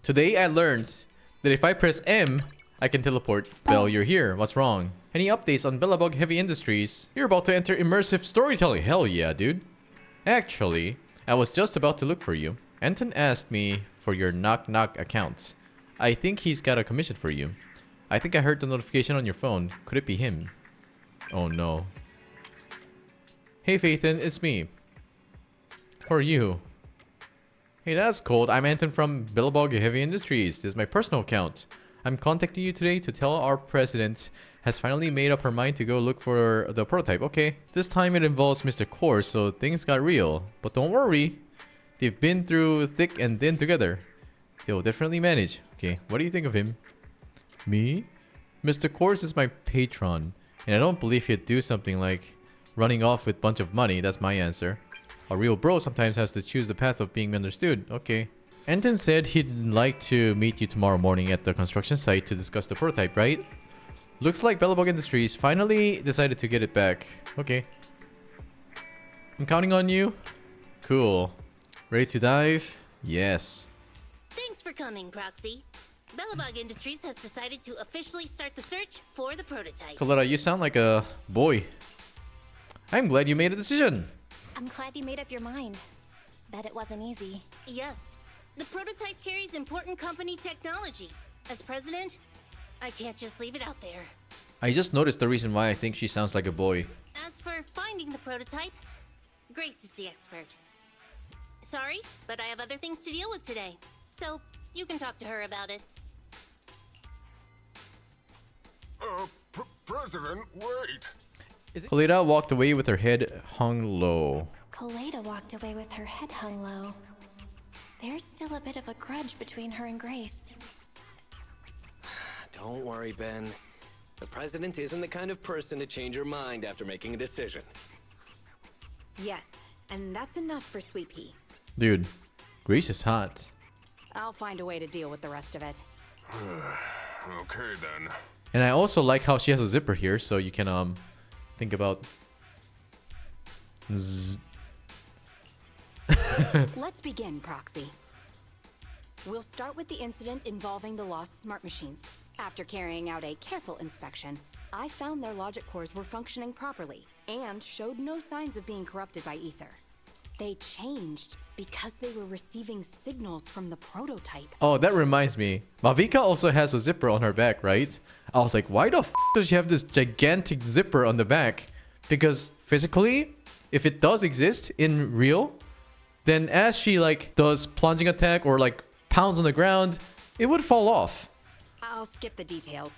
Today I learned that if I press M, I can teleport. Bell, you're here. What's wrong? Any updates on Bellabug Heavy Industries? You're about to enter immersive storytelling. Hell yeah, dude. Actually, I was just about to look for you. Anton asked me for your Knock Knock account. I think he's got a commission for you. I think I heard the notification on your phone. Could it be him? Oh no. Hey Phaethon, it's me. Who are you? Hey, that's cold. I'm Anton from Bellabug Heavy Industries. This is my personal account. I'm contacting you today to tell our president has finally made up her mind to go look for the prototype. Okay, this time it involves Mr. Kors, so things got real. But don't worry. They've been through thick and thin together. They'll definitely manage. Okay, what do you think of him? Me? Mr. Kors is my patron, and I don't believe he'd do something like running off with a bunch of money. That's my answer. A real bro sometimes has to choose the path of being understood. Okay. Anton said he'd like to meet you tomorrow morning at the construction site to discuss the prototype, right? Looks like Bellabug Industries finally decided to get it back. Okay. I'm counting on you. Cool. Ready to dive? Yes. Thanks for coming, Proxy. Bellabug Industries has decided to officially start the search for the prototype. Coletta, you sound like a boy. I'm glad you made a decision. I'm glad you made up your mind. Bet it wasn't easy. Yes. The prototype carries important company technology. As president, I can't just leave it out there. I just noticed the reason why I think she sounds like a boy. As for finding the prototype, Grace is the expert. Sorry, but I have other things to deal with today. So, you can talk to her about it. President, wait. Coletta walked away with her head hung low. Coletta walked away with her head hung low. There's still a bit of a grudge between her and Grace. Don't worry, Ben. The president isn't the kind of person to change her mind after making a decision. Yes, and that's enough for Sweet Pea. Dude, Grace is hot. I'll find a way to deal with the rest of it. Okay then. And I also like how she has a zipper here, so you can think about Let's begin, Proxy. We'll start with the incident involving the lost smart machines. After carrying out a careful inspection, I found their logic cores were functioning properly and showed no signs of being corrupted by ether. They changed because they were receiving signals from the prototype. Oh, that reminds me. Mavica also has a zipper on her back, right? I was like, why the f does she have this gigantic zipper on the back? Because physically, if it does exist in real, then as she like does plunging attack or like pounds on the ground, it would fall off. I'll skip the details,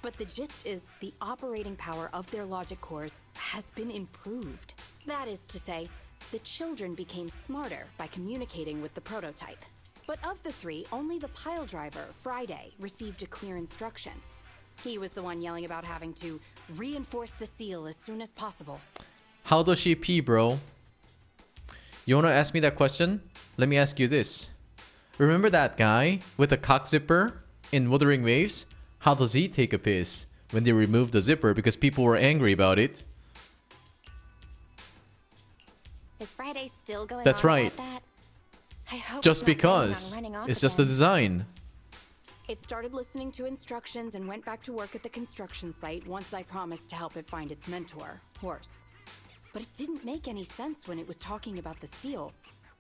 but the gist is the operating power of their logic cores has been improved. That is to say, the children became smarter by communicating with the prototype. But of the three, only the pile driver, Friday, received a clear instruction. He was the one yelling about having to reinforce the seal as soon as possible. How does she pee, bro? You wanna ask me that question? Let me ask you this. Remember that guy with the cock zipper in Wuthering Waves? How does he take a piss when they removed the zipper because people were angry about it? Is Friday still going That's on right. about that? I hope Just it's not planning because. on running off It's just the again. design. It started listening to instructions and went back to work at the construction site once I promised to help it find its mentor, Horse. But it didn't make any sense when it was talking about the seal.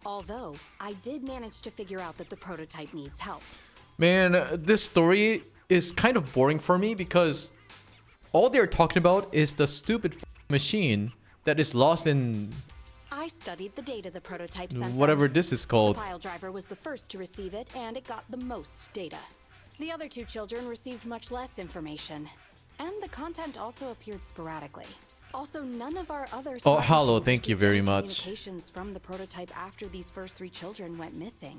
Although, I did manage to figure out that the prototype needs help. Man, this story is kind of boring for me because all they're talking about is the stupid machine that is lost in I studied the data the prototype sent them. whatever this is The called. pile driver was the first to receive it, and it got the most data. The other two children received much less information, and the content also appeared sporadically. Also, none of our other Oh, smart hello, machines thank you received very any much. communications from the prototype after these first three children went missing.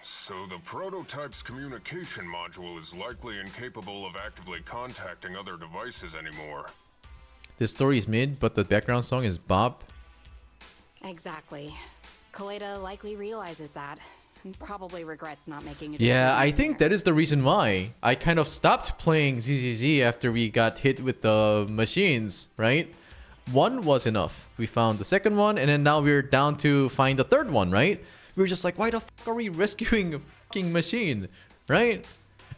So the prototype's communication module is likely incapable of actively contacting other devices anymore. This story is mid, but the background song is bop. Exactly. Coletta likely realizes that, and probably regrets not making a decision Yeah, I think sooner. that is the reason why I kind of stopped playing ZZZ after we got hit with the machines, right? One was enough. We found the second one, and then now we're down to find the third one, right? we're just like, why the fuck are we rescuing a fucking machine, right?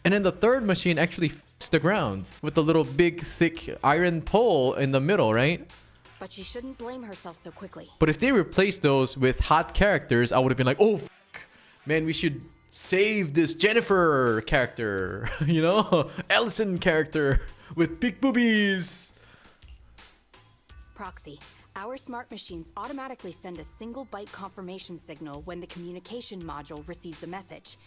And then the third machine actually f***s the ground with the little big thick iron pole in the middle, right? But she shouldn't blame herself so quickly. But if they replaced those with hot characters, I would have been like, oh, fuck. Man, we should save this Jennifer character, you know? Allison character with big boobies. Proxy, our smart machines automatically send a single byte confirmation signal when the communication module receives a message.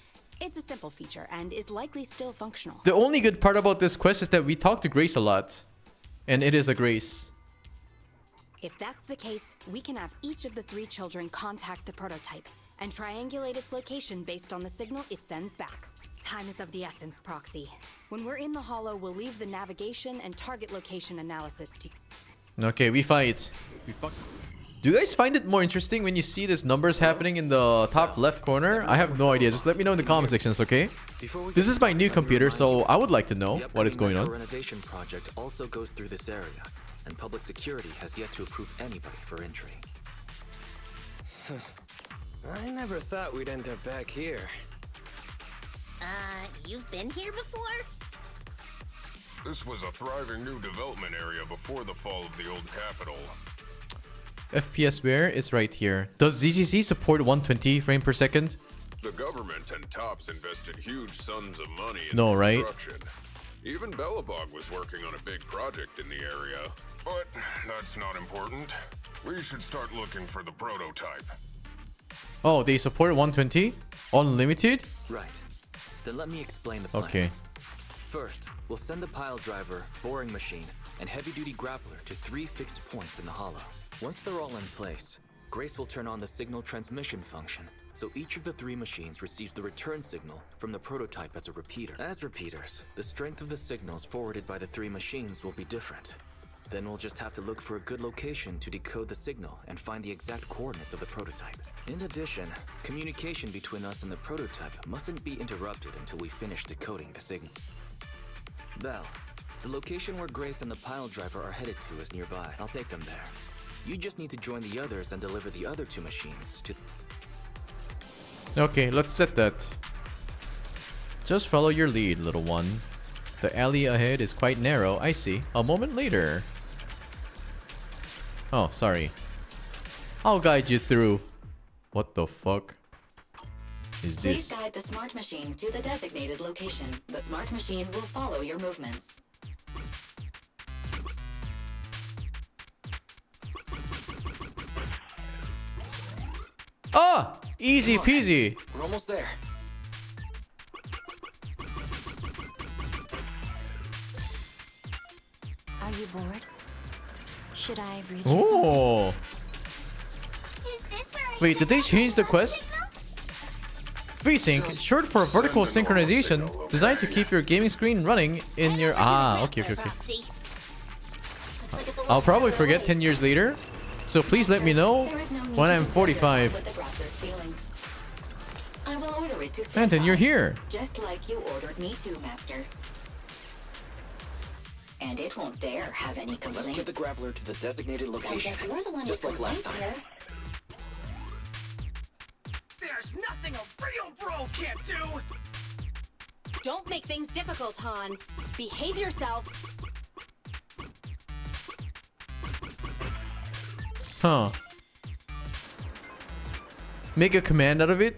It's a simple feature and is likely still functional. The only good part about this quest is that we talk to Grace a lot. And it is a Grace. If that's the case, we can have each of the 3 children contact the prototype and triangulate its location based on the signal it sends back. Time is of the essence, Proxy. When we're in the Hollow, we'll leave the navigation and target location analysis to... Okay, we fight. Do you guys find it more interesting when you see these numbers happening in the top left corner? I have no idea. Just let me know in the comment sections, okay? This is my new computer, so I would like to know what is going on. The renovation project also goes through this area, and public security has yet to approve anybody for entry. I never thought we'd end up back here. You've been here before? This was a thriving new development area before the fall of the old capital. FPS where is right here. Does ZZZ support 120 frame per second? The government and TOPS invested huge sums of money in No, right? construction. Even Belobog was working on a big project in the area. But that's not important. We should start looking for the prototype. Oh, they support 120? Unlimited? Right. Then let me explain the plan. Okay. First, we'll send the pile driver, boring machine, and heavy-duty grappler to 3 fixed points in the hollow. Once they're all in place, Grace will turn on the signal transmission function, so each of the 3 machines receives the return signal from the prototype as a repeater. As repeaters, the strength of the signals forwarded by the 3 machines will be different. Then we'll just have to look for a good location to decode the signal and find the exact coordinates of the prototype. In addition, communication between us and the prototype mustn't be interrupted until we finish decoding the signal. Belle, the location where Grace and the pile driver are headed to is nearby. I'll take them there. You just need to join the others and deliver the other 2 machines to... Okay, let's set that. Just follow your lead, little one. The alley ahead is quite narrow, I see. A moment later. Oh, sorry. I'll guide you through. What the fuck is Please this? guide the smart machine to the designated location. The smart machine will follow your movements. Ah! Easy peasy. We're almost there. Are you bored? Should I read you something? Oh. Is this where I Wait, did they change the quest? signal? VSync, short for vertical Send a normal synchronization, signal, okay? designed to keep your gaming screen running in your... Ah, okay, okay, okay. Proxy. Looks like it's a I'll little probably further forget away. 10 years later. So please let me know There is no need when to I'm concern yourself 45. with the grappler's feelings. I will order it to stand Stanton, you're by, here. just like you ordered me to, Master. And it won't dare have any complaints. Let's get the grappler to the designated Sounds location, like you're the one just with like last complaints time. here. There's nothing a real bro can't do! Don't make things difficult, Hans. Behave yourself. Huh. Make a command out of it?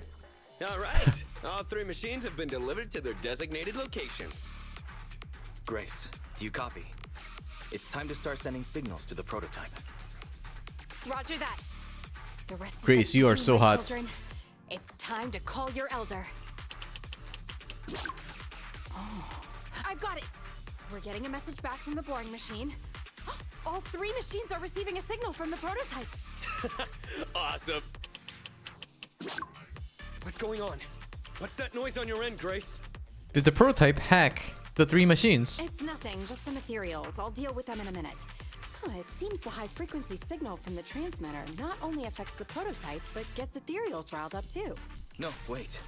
All right. All 3 machines have been delivered to their designated locations. Grace, do you copy? It's time to start sending signals to the prototype. Roger that. The rest is Grace, up you to are so my hot. children. It's time to call your elder. Oh, I've got it. We're getting a message back from the boring machine. All 3 machines are receiving a signal from the prototype. Awesome. What's going on? What's that noise on your end, Grace? Did the prototype hack the 3 machines? It's nothing, just some ethereals. I'll deal with them in a minute. It seems the high-frequency signal from the transmitter not only affects the prototype, but gets ethereals riled up too. No, wait.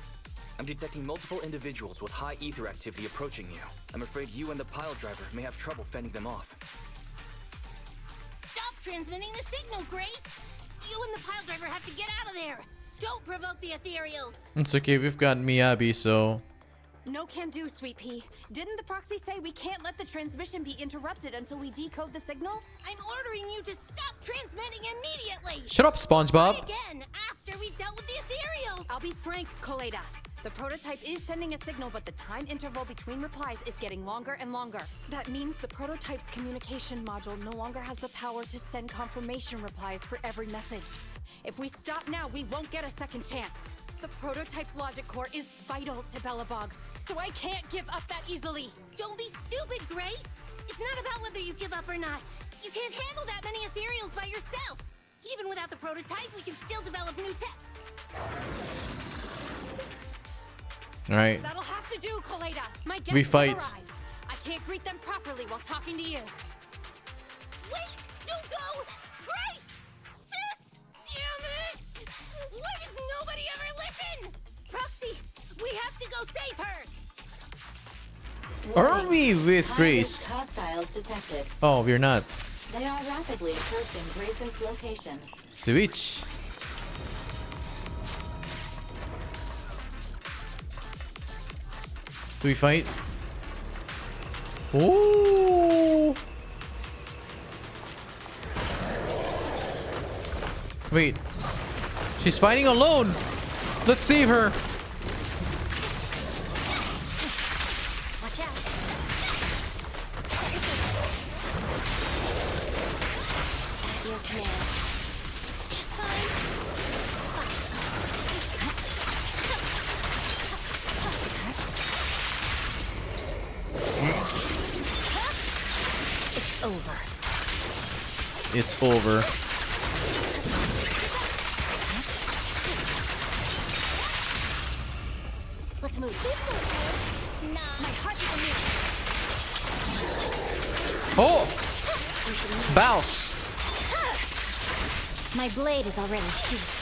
I'm detecting multiple individuals with high ether activity approaching you. I'm afraid you and the pile driver may have trouble fending them off. Stop transmitting the signal, Grace! You and the pile driver have to get out of there! Don't provoke the ethereals. It's okay, we've got Miyabi, so... No can do, Sweet Pea. Didn't the proxy say we can't let the transmission be interrupted until we decode the signal? I'm ordering you to stop transmitting immediately. Shut up, SpongeBob. Try again after we dealt with the ethereals. I'll be frank, Koleda. The prototype is sending a signal, but the time interval between replies is getting longer and longer. That means the prototype's communication module no longer has the power to send confirmation replies for every message. If we stop now, we won't get a second chance. The prototype's logic core is vital to Belobog, so I can't give up that easily. Don't be stupid, Grace. It's not about whether you give up or not. You can't handle that many ethereals by yourself. Even without the prototype, we can still develop new tech. Alright. That'll have to do, Koleda. My guests We fight. have arrived. I can't greet them properly while talking to you. Wait! Don't go! Grace! Sis! Damn it! Why does nobody ever listen? Proxy, we have to go save her! Are we with Grace? Hostiles detected. Oh, we're not. They are rapidly approaching Grace's location. Switch. Do we fight? Oh! Wait. She's fighting alone. Let's save her. Watch out. Your command. It's over. It's over. Let's move. Nah. My heart is Oh! Bounce! My blade is already sheathed.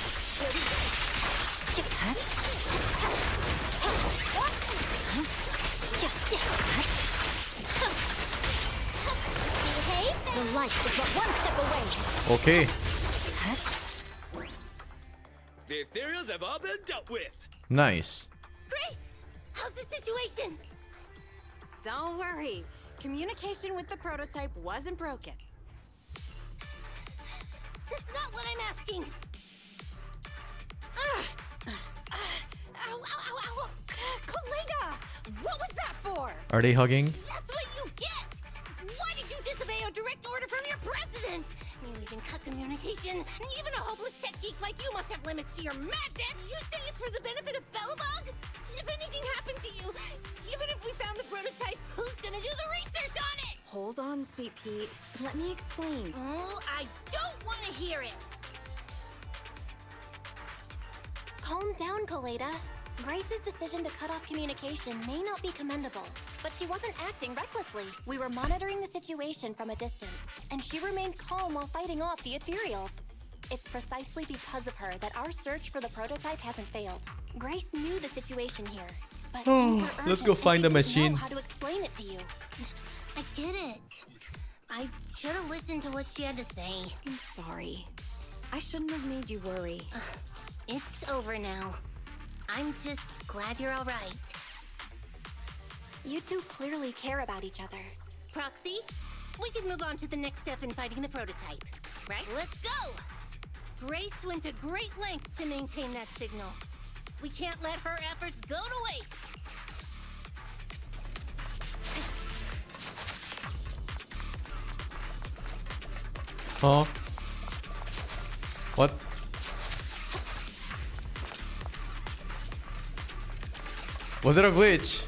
The light is but one step away. Okay. The ethereals have all been dealt with. Nice. Grace, how's the situation? Don't worry. Communication with the prototype wasn't broken. That's not what I'm asking. Ow, ow, ow, ow. Koleda! What was that for? Are they hugging? That's what you get. Why did you disobey a direct order from your president? You even cut communication. Even a hopeless tech geek like you must have limits to your madness. You say it's for the benefit of Belobog? If anything happened to you, even if we found the prototype, who's gonna do the research on it? Hold on, Sweet Pea. Let me explain. Oh, I don't want to hear it. Calm down, Koleda. Grace's decision to cut off communication may not be commendable, but she wasn't acting recklessly. We were monitoring the situation from a distance, and she remained calm while fighting off the ethereals. It's precisely because of her that our search for the prototype hasn't failed. Grace knew the situation here, but things were let's urgent go and find she the didn't machine. know how to explain it to you. I get it. I should have listened to what she had to say. I'm sorry. I shouldn't have made you worry. It's over now. I'm just glad you're all right. You two clearly care about each other. Proxy, we can move on to the next step in fighting the prototype, right? Let's go! Grace went to great lengths to maintain that signal. We can't let her efforts go to waste. Huh? What? Was it a glitch?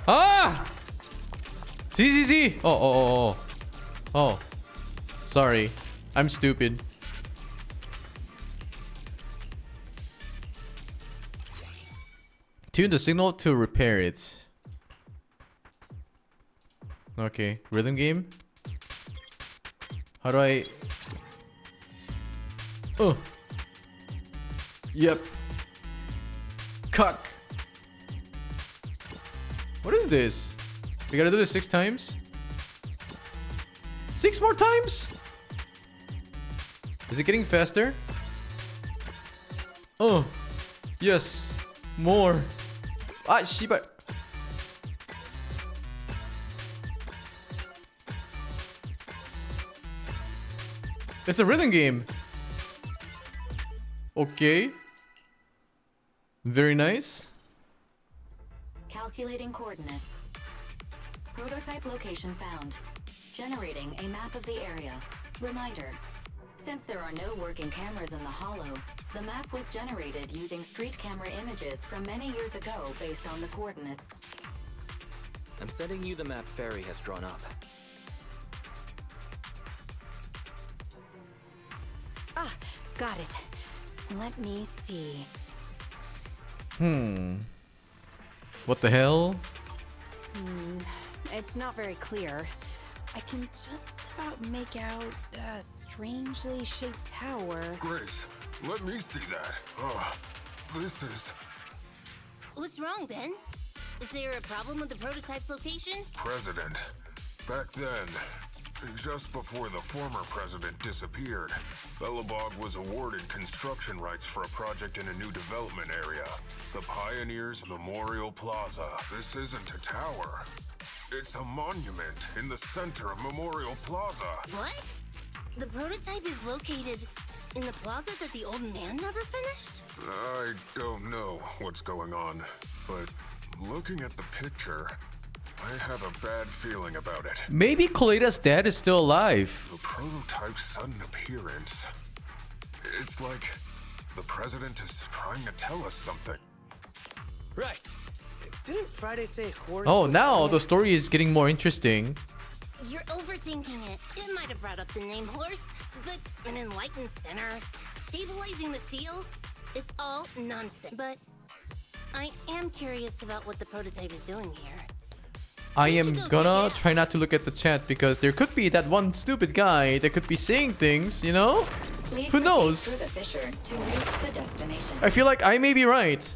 Ah! ZZZ! Oh. Sorry. I'm stupid. Tune the signal to repair it. Okay. Rhythm game? How do I... Oh. Yep. Cuck. What is this? We gotta do this 6 times? 6 more times? Is it getting faster? Oh, yes, more. Ah, shiba. It's a rhythm game. Okay. Very nice. Calculating coordinates. Prototype location found. Generating a map of the area. Reminder. Since there are no working cameras in the hollow, the map was generated using street camera images from many years ago based on the coordinates. I'm sending you the map Fairy has drawn up. Ah, got it. Let me see. What the hell? It's not very clear. I can just about make out a strangely shaped tower. Grace, let me see that. Oh, this is What's wrong, Ben? Is there a problem with the prototype's location? President. Back then, just before the former president disappeared, Belobog was awarded construction rights for a project in a new development area. The Pioneers Memorial Plaza. This isn't a tower. It's a monument in the center of Memorial Plaza. What? The prototype is located in the plaza that the old man never finished? I don't know what's going on, but looking at the picture, I have a bad feeling about it. Maybe Coleda's dad is still alive. The prototype's sudden appearance. It's like the president is trying to tell us something. Right. Didn't Friday say horse? Oh, now the story is getting more interesting. You're overthinking it. It might have brought up the name horse, but an enlightened center, stabilizing the seal, it's all nonsense. But I am curious about what the prototype is doing here. I am gonna try not to look at the chat because there could be that one stupid guy that could be saying things, you know? Please Who knows? proceed through the fissure to reach the destination. I feel like I may be right.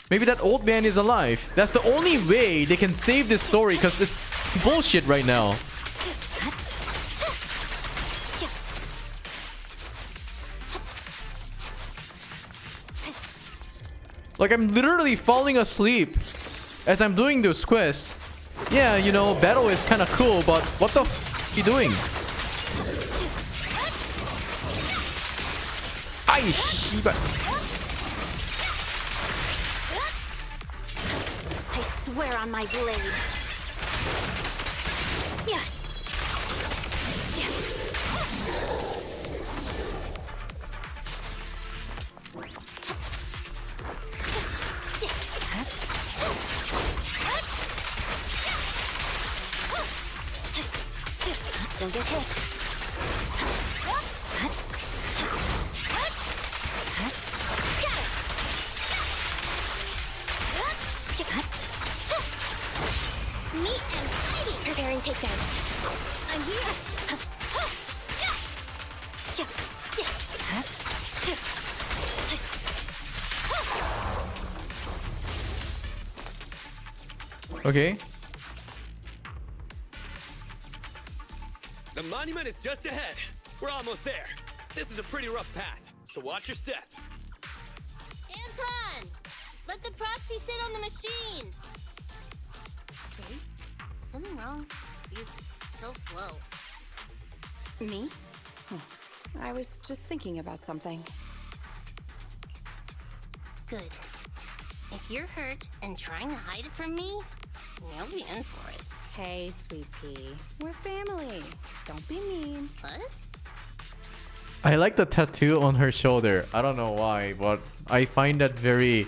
Maybe that old man is alive. That's the only way they can save this story because it's bullshit right now. Like, I'm literally falling asleep as I'm doing this quest. Yeah, you know, battle is kind of cool, but what the f*** are you doing? Ay, shiba. I swear on my blade. Yeah. Don't get hit. Meet and hiding. Preparing takedown. I'm here. Okay. The monument is just ahead. We're almost there. This is a pretty rough path, so watch your step. Anton! Let the proxy sit on the machine. Grace? Something wrong? You're so slow. Me? I was just thinking about something. Good. If you're hurt and trying to hide it from me, you'll be in for it. Hey, sweet pea. We're family. Don't be mean. What? I like the tattoo on her shoulder. I don't know why, but I find that very...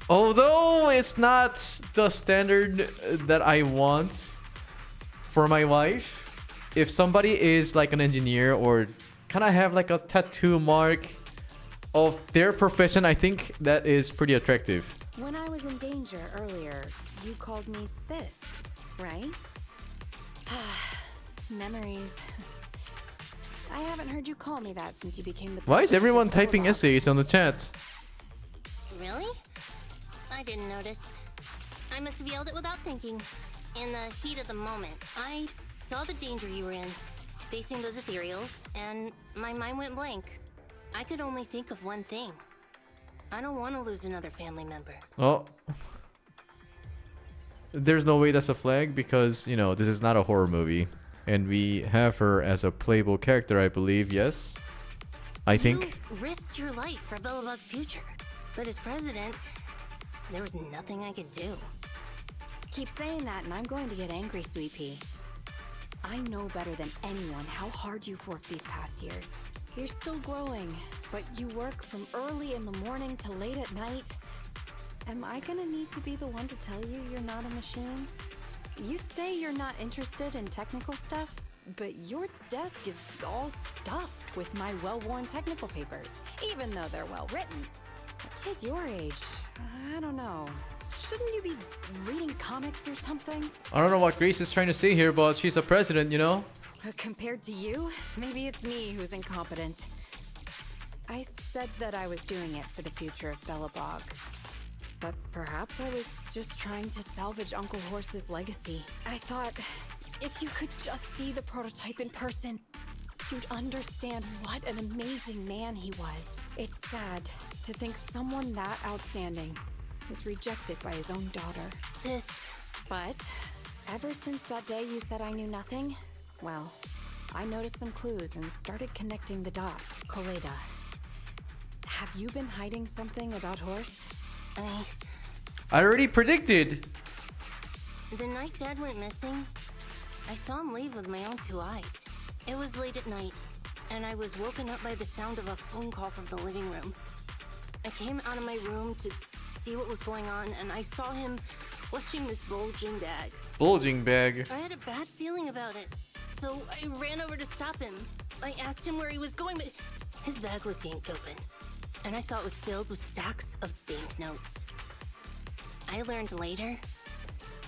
Although it's not the standard that I want for my wife, if somebody is like an engineer or kind of have like a tattoo mark of their profession, I think that is pretty attractive. When I was in danger earlier, you called me sis, right? Memories. I haven't heard you call me that since you became the... Why is everyone president of typing Belobog. essays on the chat? Really? I didn't notice. I must have yelled it without thinking. In the heat of the moment, I saw the danger you were in. facing those ethereals, and my mind went blank. I could only think of one thing. I don't want to lose another family member. Oh. There's no way that's a flag because, you know, this is not a horror movie. And we have her as a playable character, I believe, yes? I think. You risked your life for Belobog's future. But as president, there was nothing I could do. Keep saying that and I'm going to get angry, Sweet Pea. I know better than anyone how hard you've worked these past years. You're still growing, but you work from early in the morning to late at night. Am I gonna need to be the one to tell you you're not a machine? You say you're not interested in technical stuff, but your desk is all stuffed with my well-worn technical papers, even though they're well-written. A kid your age, I don't know. Shouldn't you be reading comics or something? I don't know what Grace is trying to say here, but she's a president, you know? Compared to you, maybe it's me who's incompetent. I said that I was doing it for the future of Belobog. But perhaps I was just trying to salvage Uncle Horse's legacy. I thought, if you could just see the prototype in person, you'd understand what an amazing man he was. It's sad to think someone that outstanding is rejected by his own daughter. Sis. But ever since that day you said I knew nothing, well, I noticed some clues and started connecting the dots. Koleda, have you been hiding something about Horse? I already predicted. The night Dad went missing, I saw him leave with my own two eyes. It was late at night, and I was woken up by the sound of a phone call from the living room. I came out of my room to see what was going on, and I saw him clutching this bulging bag. Bulging bag. I had a bad feeling about it, so I ran over to stop him. I asked him where he was going, but his bag was yanked open, and I saw it was filled with stacks of banknotes. I learned later,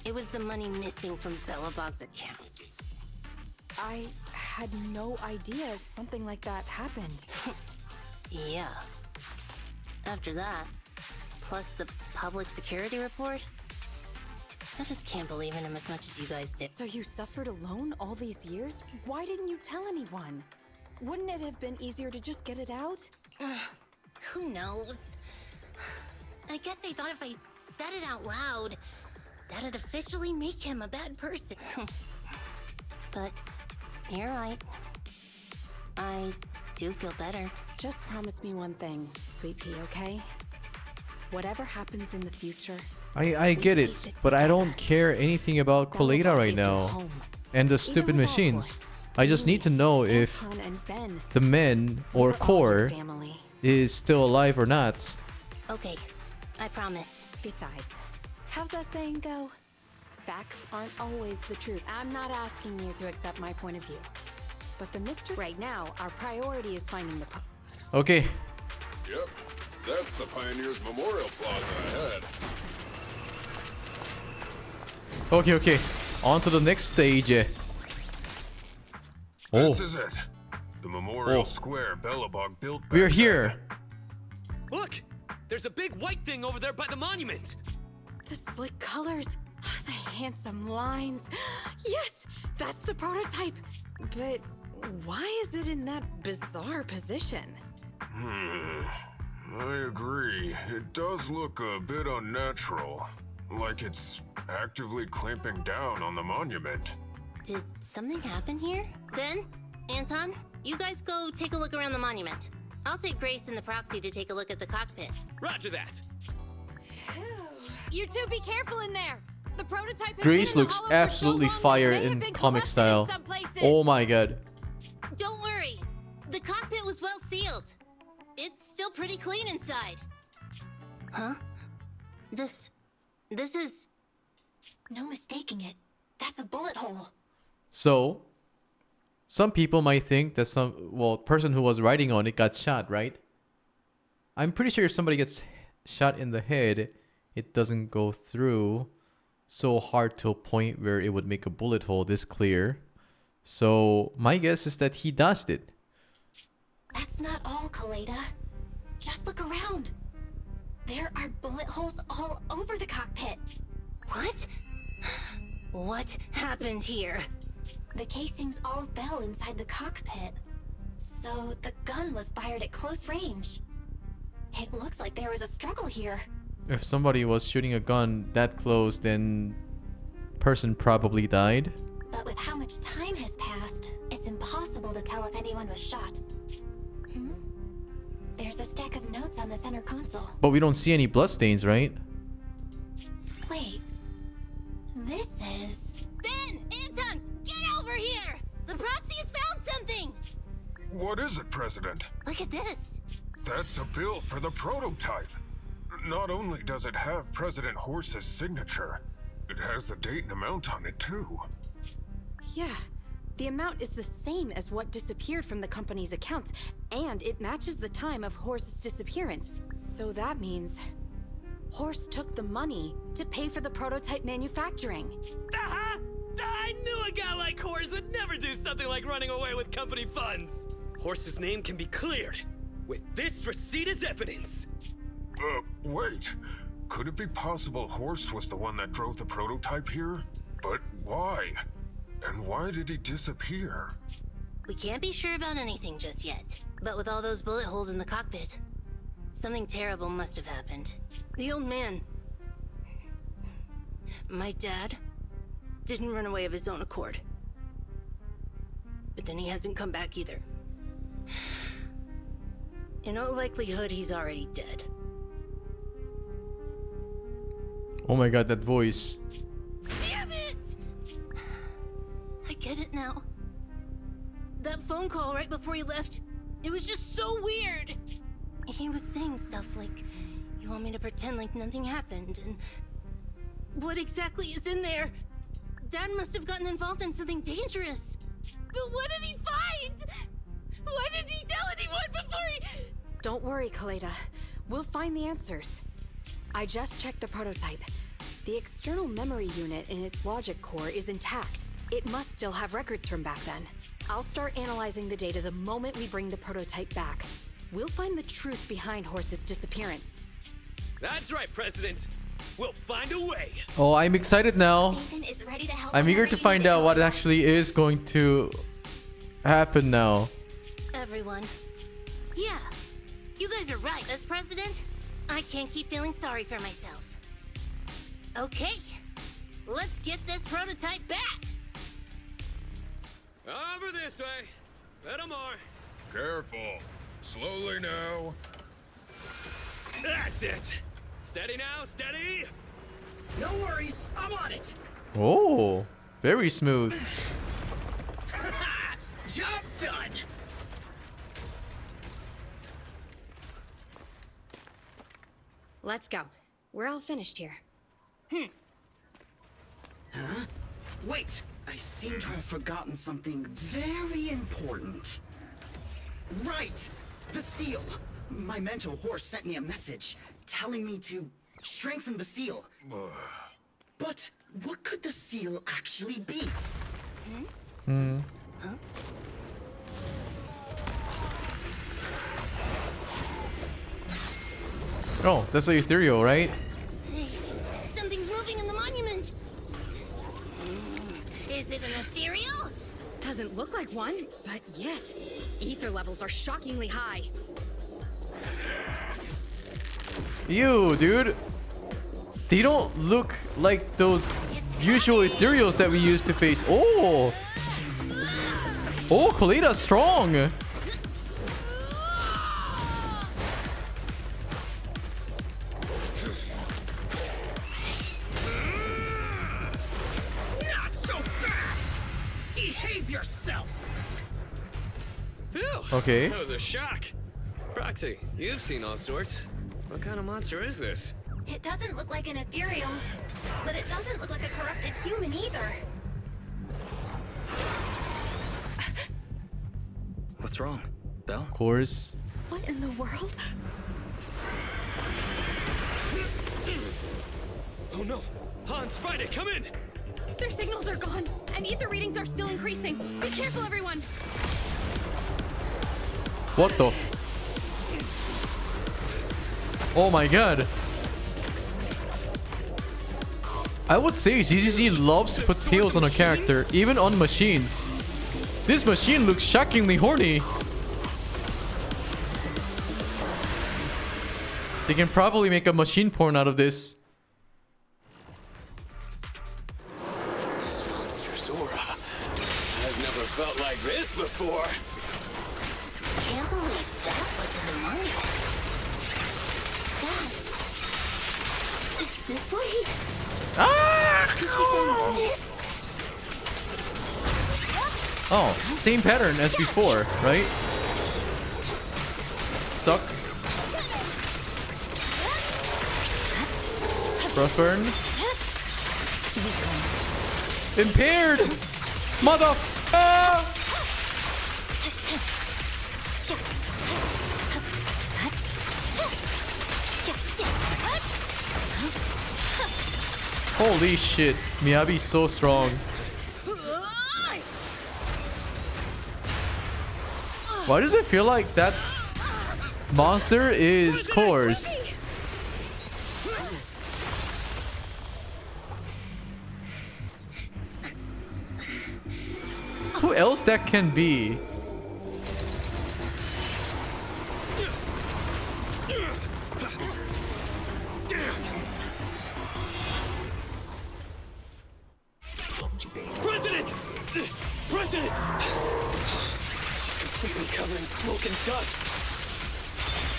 it was the money missing from Belobog's account. I had no idea something like that happened. Yeah. After that, plus the public security report, I just can't believe in him as much as you guys did. So you suffered alone all these years? Why didn't you tell anyone? Wouldn't it have been easier to just get it out? Who knows? I guess I thought if I said it out loud, that'd officially make him a bad person. But you're right. I do feel better. Just promise me one thing, Sweet Pea, okay? Whatever happens in the future, I get it, but I don't care anything about Koleda right now. And the stupid machines. I just need to know if the men or core is still alive or not. Okay, I promise. Besides, how's that saying go? Facts aren't always the truth. I'm not asking you to accept my point of view. But the mystery right now, our priority is finding the... Okay. Yep, that's the Pioneers Memorial Plaza ahead. Okay. On to the next stage. This is it. The Memorial Square Belobog built back We're here. Look! There's a big white thing over there by the monument! The slick colors, the handsome lines. Yes, that's the prototype. But why is it in that bizarre position? I agree. It does look a bit unnatural. Like it's actively clamping down on the monument. Did something happen here? Ben? Anton? You guys go take a look around the monument. I'll take Grace and the proxy to take a look at the cockpit. Roger that! You two be careful in there! The prototype has Grace been in the looks hollow for absolutely so long, fire it may have in been comic corrupted style. in some places. Oh my god. Don't worry. The cockpit was well sealed. It's still pretty clean inside. Huh? This is... No mistaking it. That's a bullet hole. So, some people might think that person who was riding on it got shot, right? I'm pretty sure if somebody gets shot in the head, it doesn't go through so hard to a point where it would make a bullet hole this clear. So, my guess is that he dodged it. That's not all, Koleda. Just look around. There are bullet holes all over the cockpit. What? What happened here? The casings all fell inside the cockpit. So the gun was fired at close range. It looks like there was a struggle here. If somebody was shooting a gun that close, then person probably died. But with how much time has passed, it's impossible to tell if anyone was shot. There's a stack of notes on the center console. But we don't see any bloodstains, right? Wait. This is... Ben! Anton! Get over here! The proxy has found something! What is it, President? Look at this. That's a bill for the prototype. Not only does it have President Horse's signature, it has the date and amount on it too. Yeah, the amount is the same as what disappeared from the company's accounts, and it matches the time of Horse's disappearance. So that means Horse took the money to pay for the prototype manufacturing. Aha! I knew a guy like Horse would never do something like running away with company funds. Horse's name can be cleared with this receipt as evidence. Wait. Could it be possible Horse was the one that drove the prototype here? But why? And why did he disappear? We can't be sure about anything just yet. But with all those bullet holes in the cockpit, something terrible must have happened. The old man, my dad, didn't run away of his own accord. But then he hasn't come back either. In all likelihood, he's already dead. Oh my god, that voice. Damn it! I get it now. That phone call right before he left, it was just so weird. He was saying stuff like, you want me to pretend like nothing happened, and what exactly is in there? Dad must have gotten involved in something dangerous. But what did he find? Why didn't he tell anyone before he... Don't worry, Kaleda. We'll find the answers. I just checked the prototype. The external memory unit in its logic core is intact. It must still have records from back then. I'll start analyzing the data the moment we bring the prototype back. We'll find the truth behind Horse's disappearance. That's right, President. We'll find a way. Oh, I'm excited now. Nathan is ready to help. I'm eager to find out what actually is going to happen now. Everyone. Yeah, you guys are right. As president, I can't keep feeling sorry for myself. Okay, let's get this prototype back. Over this way. Little more. Careful. Slowly now. That's it. Steady now, steady. No worries, I'm on it. Oh, very smooth. Job done. Let's go. We're all finished here. Huh? Wait, I seem to have forgotten something very important. Right, the seal. My mentor Horse sent me a message telling me to strengthen the seal. But what could the seal actually be? Huh? Oh, that's the ethereal, right? Hey, something's moving in the monument. Is it an ethereal? Doesn't look like one, but yet, ether levels are shockingly high. Ew, dude. They don't look like those usual ethereals that we used to face. Oh! Oh, Kaleda's strong! Not so fast! Behave yourself! Phew. Okay. That was a shock. Proxy, you've seen all sorts. What kind of monster is this? It doesn't look like an ethereal, but it doesn't look like a corrupted human either. What's wrong, Belle? Of course. What in the world? Oh no! Hans, Friday, come in! Their signals are gone, and ether readings are still increasing. Be careful, everyone! What the f... Oh my god. I would say ZZZ loves to put tails on a character, even on machines. This machine looks shockingly horny. They can probably make a machine porn out of this. This monster's aura. I've never felt like this before. Can't believe that was in the monument. Dad, is this where he... Ah! Is he from this? Oh, same pattern as before, right? Suck. Frostburn. Impaired! Mother... Ah! Holy shit, Miyabi's so strong. Why does it feel like that monster is coarse? Who else that can be? President! President! Completely covered in smoke and dust.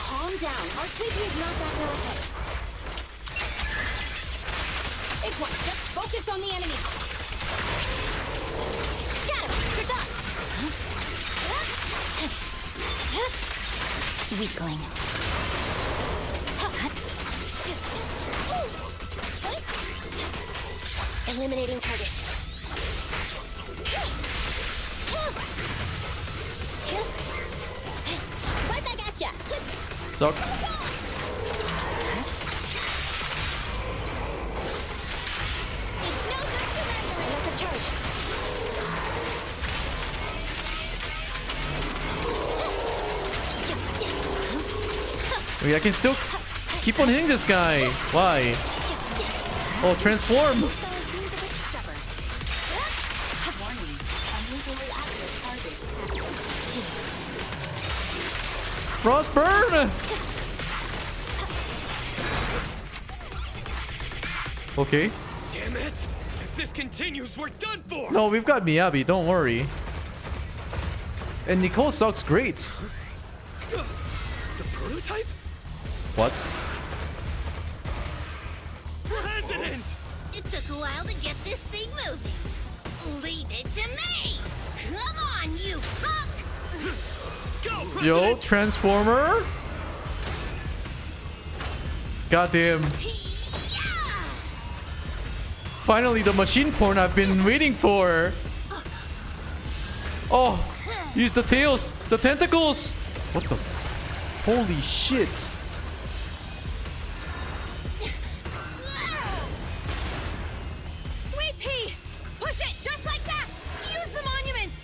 Calm down. Our sleeping is not that delicate. It's one. Just focus on the enemy. Got him. You're done. Weaklings. Eliminating target. Right back at ya. Suck. It's no good to Electric charge. Wait, I can still keep on hitting this guy. Why? Oh, transform! Frostburn! Okay. Damn it! If this continues, we're done for! No, we've got Miyabi, don't worry. And Nicole sucks great. The prototype? What? President! It took a while to get this thing moving. Leave it to me! Come on, you punk! Go, President! Yo, Transformer? Goddamn. Yeah! Finally, the machine porn I've been waiting for. Oh, use the tails, the tentacles. What the? Holy shit. Sweet pea! Push it just like that! Use the monument!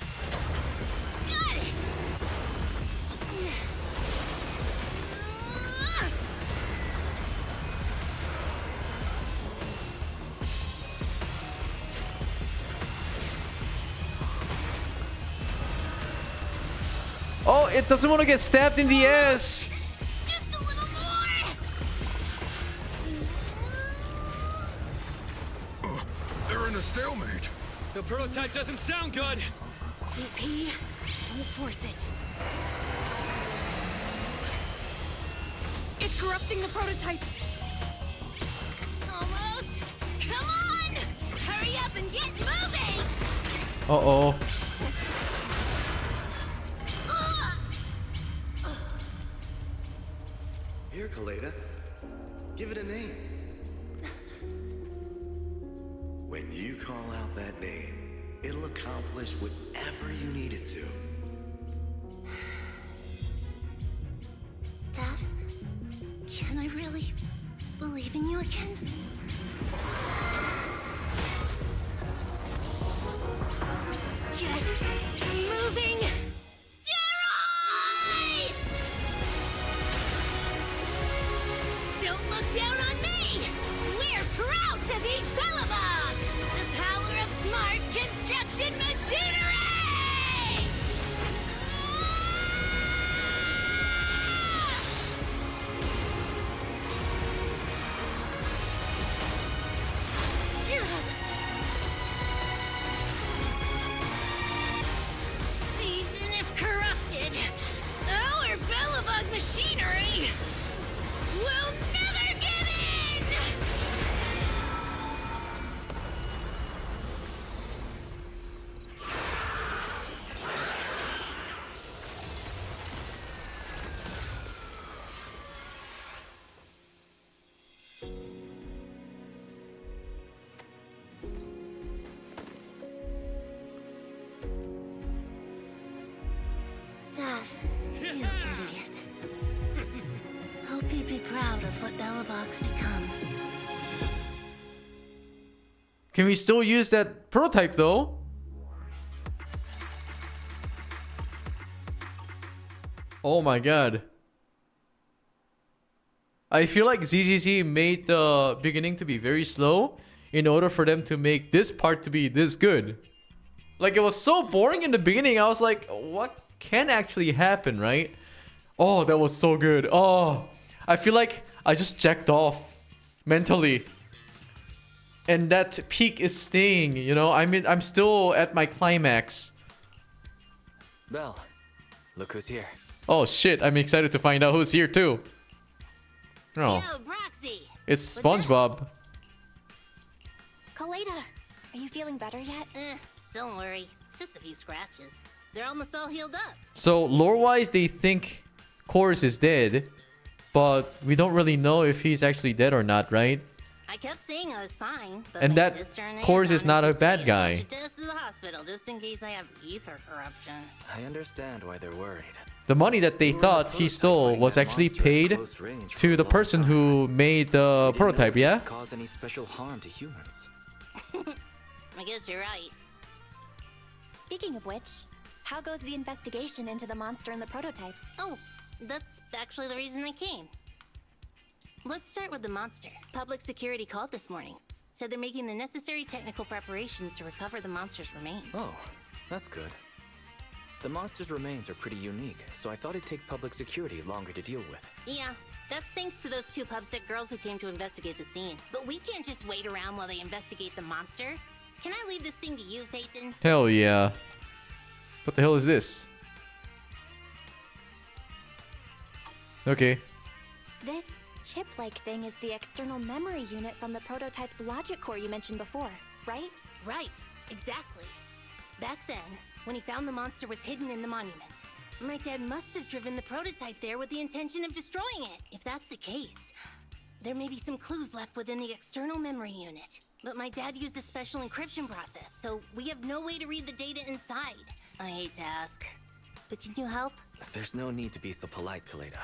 Got it! Oh, it doesn't want to get stabbed in the ass. Just a little more! They're in a stalemate. The prototype doesn't sound good! Sweet pea, don't force it. It's corrupting the prototype. Almost! Come on! Hurry up and get moving! Uh-oh. Here, Kaleda. Give it a name. When you call out that name, it'll accomplish whatever you need it to. Dad, can I really believe in you again? Get moving! Jerry! Don't look down on me! We're proud to be Bellabog! of what Bellabogs become. Can we still use that prototype though? Oh my god. I feel like ZZZ made the beginning to be very slow in order for them to make this part to be this good. Like, it was so boring in the beginning. I was like, what can actually happen, right? Oh, that was so good. Oh, I feel like I just jacked off mentally. And that peak is staying, you know? I mean, I'm still at my climax. Belle, look who's here. Oh shit, I'm excited to find out who's here too. Oh, Yo, Broxy! it's What's SpongeBob. Kaleda, are you feeling better yet? Don't worry. It's just a few scratches. They're almost all healed up. So lore-wise, they think Chorus is dead, but we don't really know if he's actually dead or not, right? I kept saying I was fine, but And my that sister and Chorus is Aunt not a insisted bad I guy. have to test to the hospital just in case I have ether corruption. I understand why they're worried. The money that they thought he stole was actually paid to the person who made the prototype, yeah? Cause any special harm to humans. I guess you're right. Speaking of which, how goes the investigation into the monster in the prototype? Oh, that's actually the reason I came. Let's start with the monster. Public security called this morning. Said they're making the necessary technical preparations to recover the monster's remains. Oh, that's good. The monster's remains are pretty unique, so I thought it'd take public security longer to deal with. Yeah, that's thanks to those two pubsec girls who came to investigate the scene. But we can't just wait around while they investigate the monster. Can I leave this thing to you, Phaethon? Hell yeah. What the hell is this? Okay. This chip-like thing is the external memory unit from the prototype's logic core you mentioned before, right? Right, exactly. Back then, when he found the monster was hidden in the monument, my dad must have driven the prototype there with the intention of destroying it. If that's the case, there may be some clues left within the external memory unit. But my dad used a special encryption process, so we have no way to read the data inside. I hate to ask, but can you help? There's no need to be so polite, Kaleda.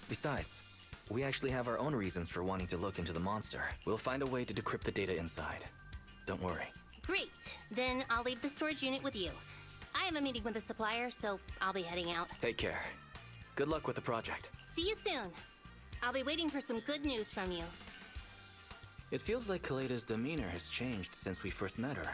Besides, we actually have our own reasons for wanting to look into the monster. We'll find a way to decrypt the data inside. Don't worry. Great, then I'll leave the storage unit with you. I have a meeting with the supplier, so I'll be heading out. Take care. Good luck with the project. See you soon. I'll be waiting for some good news from you. It feels like Kaleda's demeanor has changed since we first met her.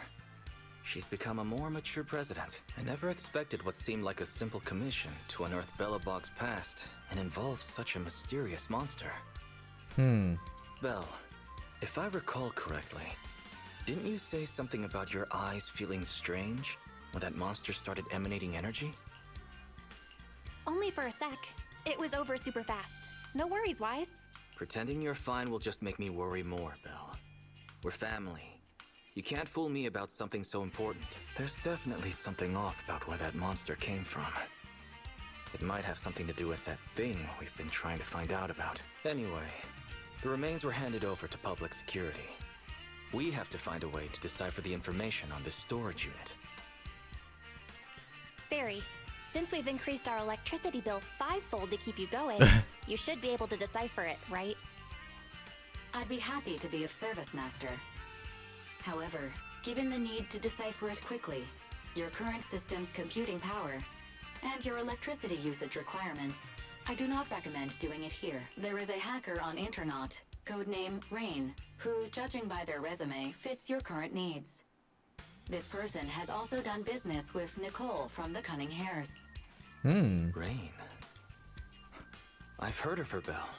She's become a more mature president. I never expected what seemed like a simple commission to unearth Belobog's past and involve such a mysterious monster. Belle, if I recall correctly, didn't you say something about your eyes feeling strange when that monster started emanating energy? Only for a sec. It was over super fast. No worries, Wise. Pretending you're fine will just make me worry more, Belle. We're family. You can't fool me about something so important. There's definitely something off about where that monster came from. It might have something to do with that thing we've been trying to find out about. Anyway, the remains were handed over to public security. We have to find a way to decipher the information on this storage unit. Barry, since we've increased our electricity bill 5-fold to keep you going, you should be able to decipher it, right? I'd be happy to be of service, Master. However, given the need to decipher it quickly, your current system's computing power, and your electricity usage requirements, I do not recommend doing it here. There is a hacker on Internaut, codename Rain, who, judging by their resume, fits your current needs. This person has also done business with Nicole from the Cunning Hares. Rain. I've heard of her, Belle.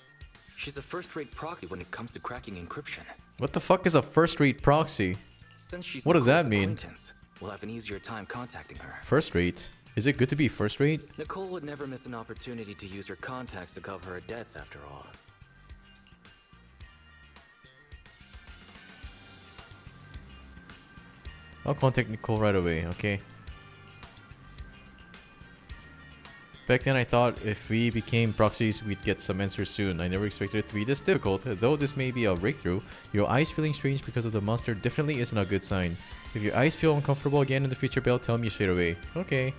She's a first-rate proxy when it comes to cracking encryption. What the fuck is a first-rate proxy? Since she's What does Nicole's that mean? acquaintance, we'll have an easier time contacting her. First-rate? Is it good to be first-rate? Nicole would never miss an opportunity to use her contacts to cover her debts, after all. I'll contact Nicole right away, okay? Back then I thought if we became proxies, we'd get some answers soon. I never expected it to be this difficult. Though this may be a breakthrough, your eyes feeling strange because of the monster definitely isn't a good sign. If your eyes feel uncomfortable again in the future, Belle, tell me straight away. Okay.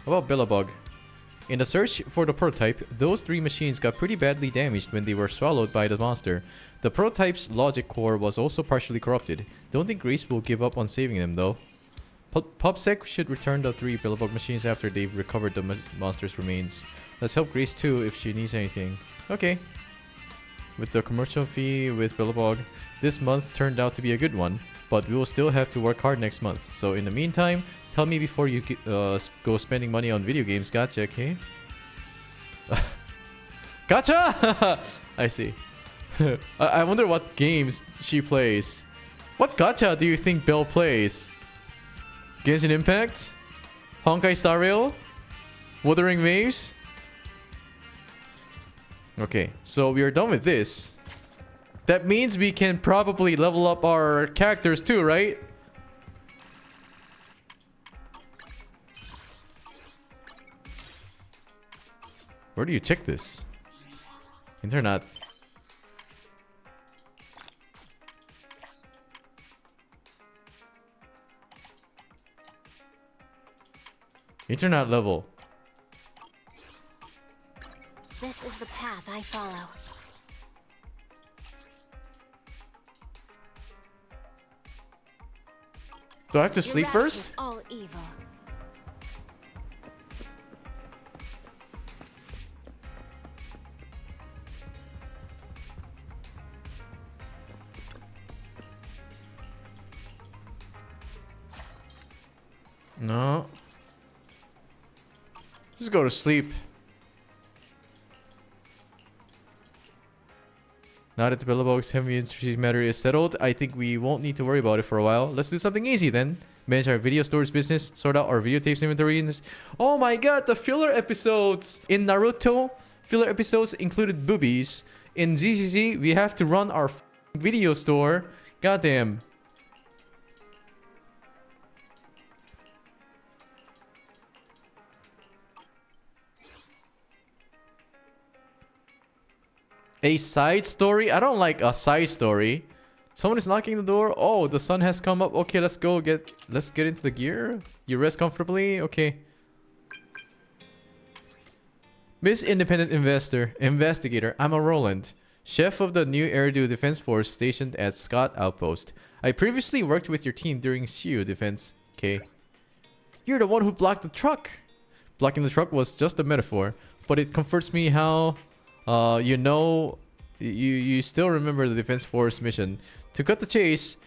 How about Billabog? In the search for the prototype, those 3 machines got pretty badly damaged when they were swallowed by the monster. The prototype's logic core was also partially corrupted. Don't think Grace will give up on saving them though. PubSec should return the 3 Billabong machines after they've recovered the monster's remains. Let's help Grace too if she needs anything. Okay. With the commercial fee with Billabong, this month turned out to be a good one, but we will still have to work hard next month. So in the meantime, tell me before you go spending money on video games. Gotcha, okay? Gotcha! I see. I wonder what games she plays. What gacha do you think Belle plays? Genshin Impact? Honkai Star Rail? Wuthering Waves? Okay, so we are done with this. That means we can probably level up our characters too, right? Where do you check this? Internet. Internet level. This is the path I follow. Do I have to Your sleep wrath first? is all evil. No. Just go to sleep. Now that the Billabong's heavy industries matter is settled, I think we won't need to worry about it for a while. Let's do something easy then. Manage our video storage business, sort out our videotapes inventory. Oh my god, the filler episodes! In Naruto, filler episodes included boobies. In ZZZ, we have to run our video store. Goddamn. A side story? I don't like a side story. Someone is knocking the door. Oh, the sun has come up. Okay, let's get into the gear. You rest comfortably. Okay. Miss Independent Investigator. I'm a Roland, chef of the new Eridu Defense Force stationed at Scott Outpost. I previously worked with your team during Siu Defense. Okay. You're the one who blocked the truck. Blocking the truck was just a metaphor, but it comforts me how you still remember the Defense Force mission. To cut the chase,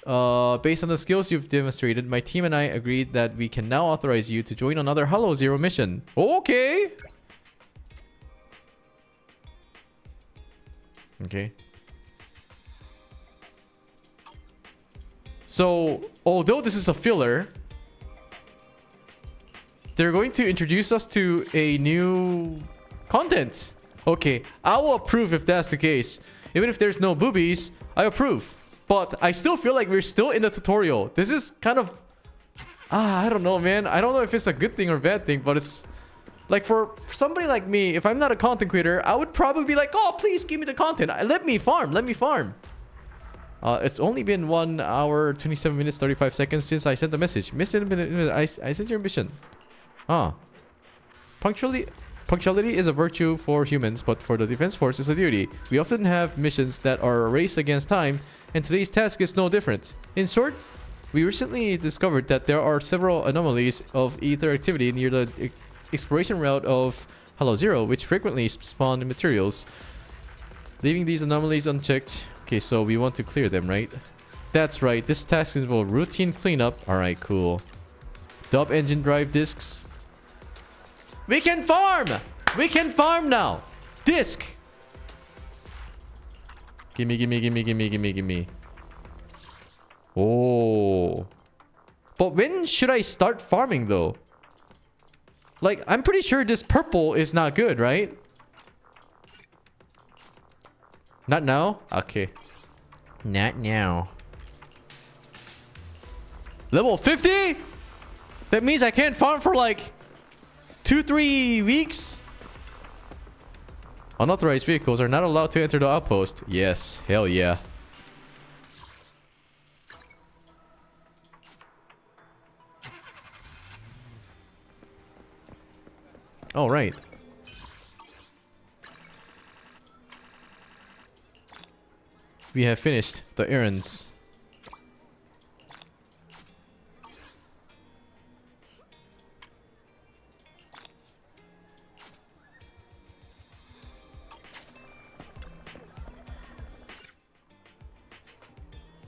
based on the skills you've demonstrated, my team and I agreed that we can now authorize you to join another Hollow Zero mission. Okay. Okay. So, although this is a filler, they're going to introduce us to a new content. Okay, I will approve if that's the case. Even if there's no boobies, I approve. But I still feel like we're still in the tutorial. This is kind of... I don't know, man. I don't know if it's a good thing or bad thing, but it's... Like, for somebody like me, if I'm not a content creator, I would probably be like, oh, please give me the content. Let me farm. Let me farm. It's only been 1 hour, 27 minutes, 35 seconds since I sent the message. I sent your mission. Punctuality is a virtue for humans, but for the Defense Force it's a duty. We often have missions that are a race against time, and today's task is no different. In short, we recently discovered that there are several anomalies of ether activity near the exploration route of Hollow Zero, which frequently spawn materials. Leaving these anomalies unchecked. Okay, so we want to clear them, right? That's right, this task involves routine cleanup. Alright, cool. Dub engine drive discs. We can farm! We can farm now! Disc! Gimme, gimme, gimme, gimme, gimme, gimme. Oh. But when should I start farming though? Like, I'm pretty sure this purple is not good, right? Not now? Okay. Not now. Level 50? That means I can't farm for like 2-3 weeks? Unauthorized vehicles are not allowed to enter the outpost. Yes, hell yeah. Oh, right. We have finished the errands.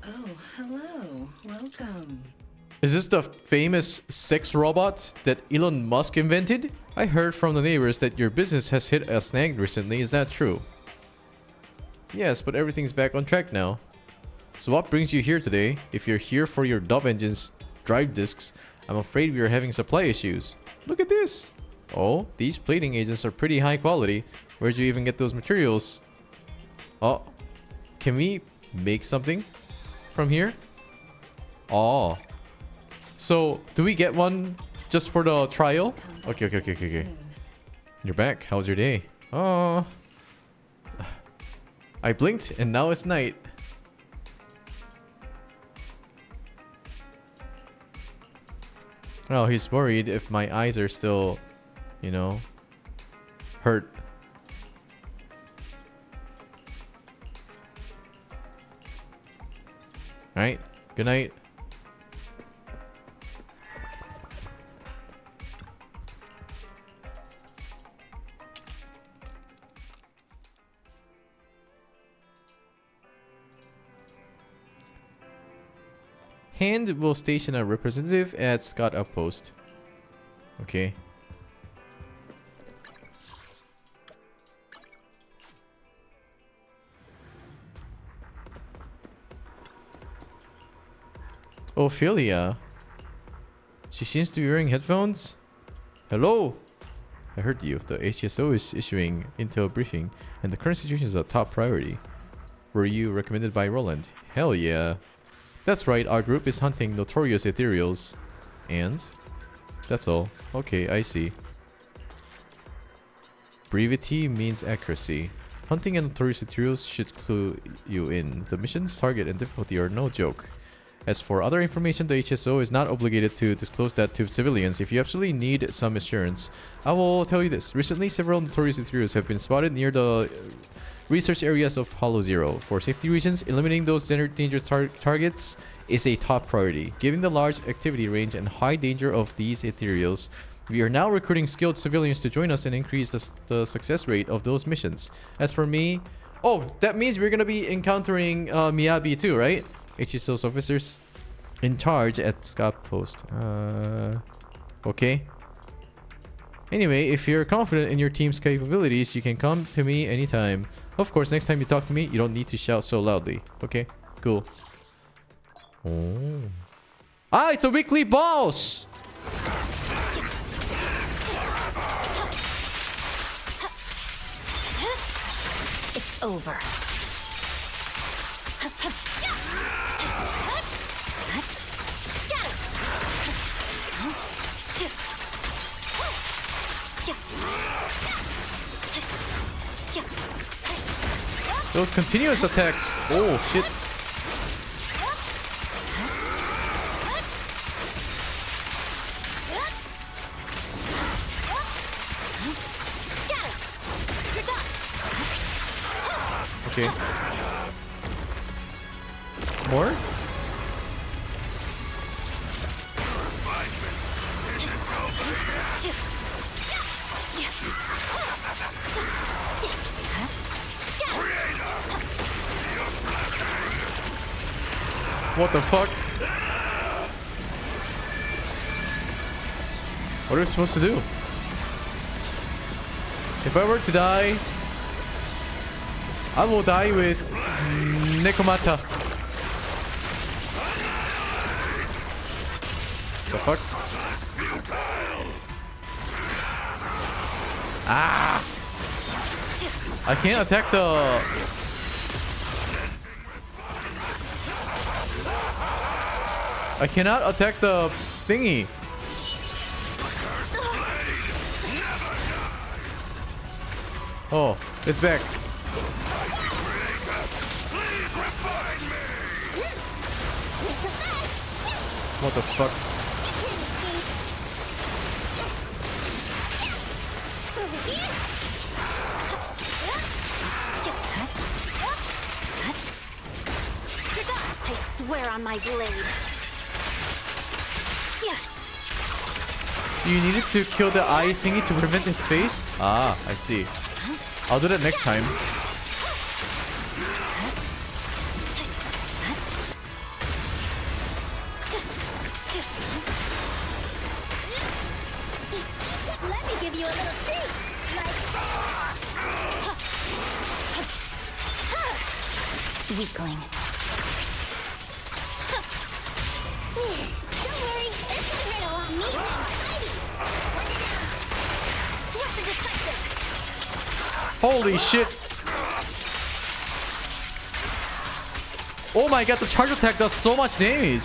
Oh, hello. Welcome. Is this the famous sex robot that Elon Musk invented? I heard from the neighbors that your business has hit a snag recently. Is that true? Yes, but everything's back on track now. So what brings you here today? If you're here for your dub engine's drive disks, I'm afraid we are having supply issues. Look at this! Oh, these plating agents are pretty high quality. Where'd you even get those materials? Oh, can we make something from here? Oh. So, do we get one just for the trial? Okay. You're back. How's your day? Oh. I blinked and now it's night. Oh, he's worried if my eyes are still, you know, hurt. Alright, good night. Hand will station a representative at Scott Outpost. Okay. Ophelia. She seems to be wearing headphones. Hello. I heard you. The HSO is issuing intel briefing, and the current situation is a top priority. Were you recommended by Roland? Hell yeah. That's right, our group is hunting notorious ethereals. And? That's all. Okay, I see. Brevity means accuracy. Hunting and notorious ethereals should clue you in. The mission's target and difficulty are no joke. As for other information, the HSO is not obligated to disclose that to civilians. If you absolutely need some assurance, I will tell you this. Recently, several notorious ethereals have been spotted near the research areas of Hollow Zero. For safety reasons, eliminating those dangerous targets is a top priority. Given the large activity range and high danger of these ethereals, we are now recruiting skilled civilians to join us and increase the success rate of those missions. As for me... Oh, that means we're going to be encountering Miyabi too, right? HSO's officers in charge at Scott Post. Okay. Anyway, if you're confident in your team's capabilities, you can come to me anytime. Of course, next time you talk to me, you don't need to shout so loudly. Okay, cool. Oh. Ah, it's a weekly boss! It's over. Those continuous attacks. Oh, shit. Okay. More? What the fuck? What are we supposed to do? If I were to die, I will die with Nekomata. The fuck? Ah! I can't attack the... I cannot attack the thingy. Oh, it's back. What the fuck? What the wear on my blade. Yeah. Do you need it to kill the eye thingy to prevent his face? Ah, I see. I'll do that next time. Let me give you a little treat. Weakling. Don't worry, this one hit a lot neat and tidy. Swift and decisive. Holy shit. Oh my god, the charge attack does so much damage.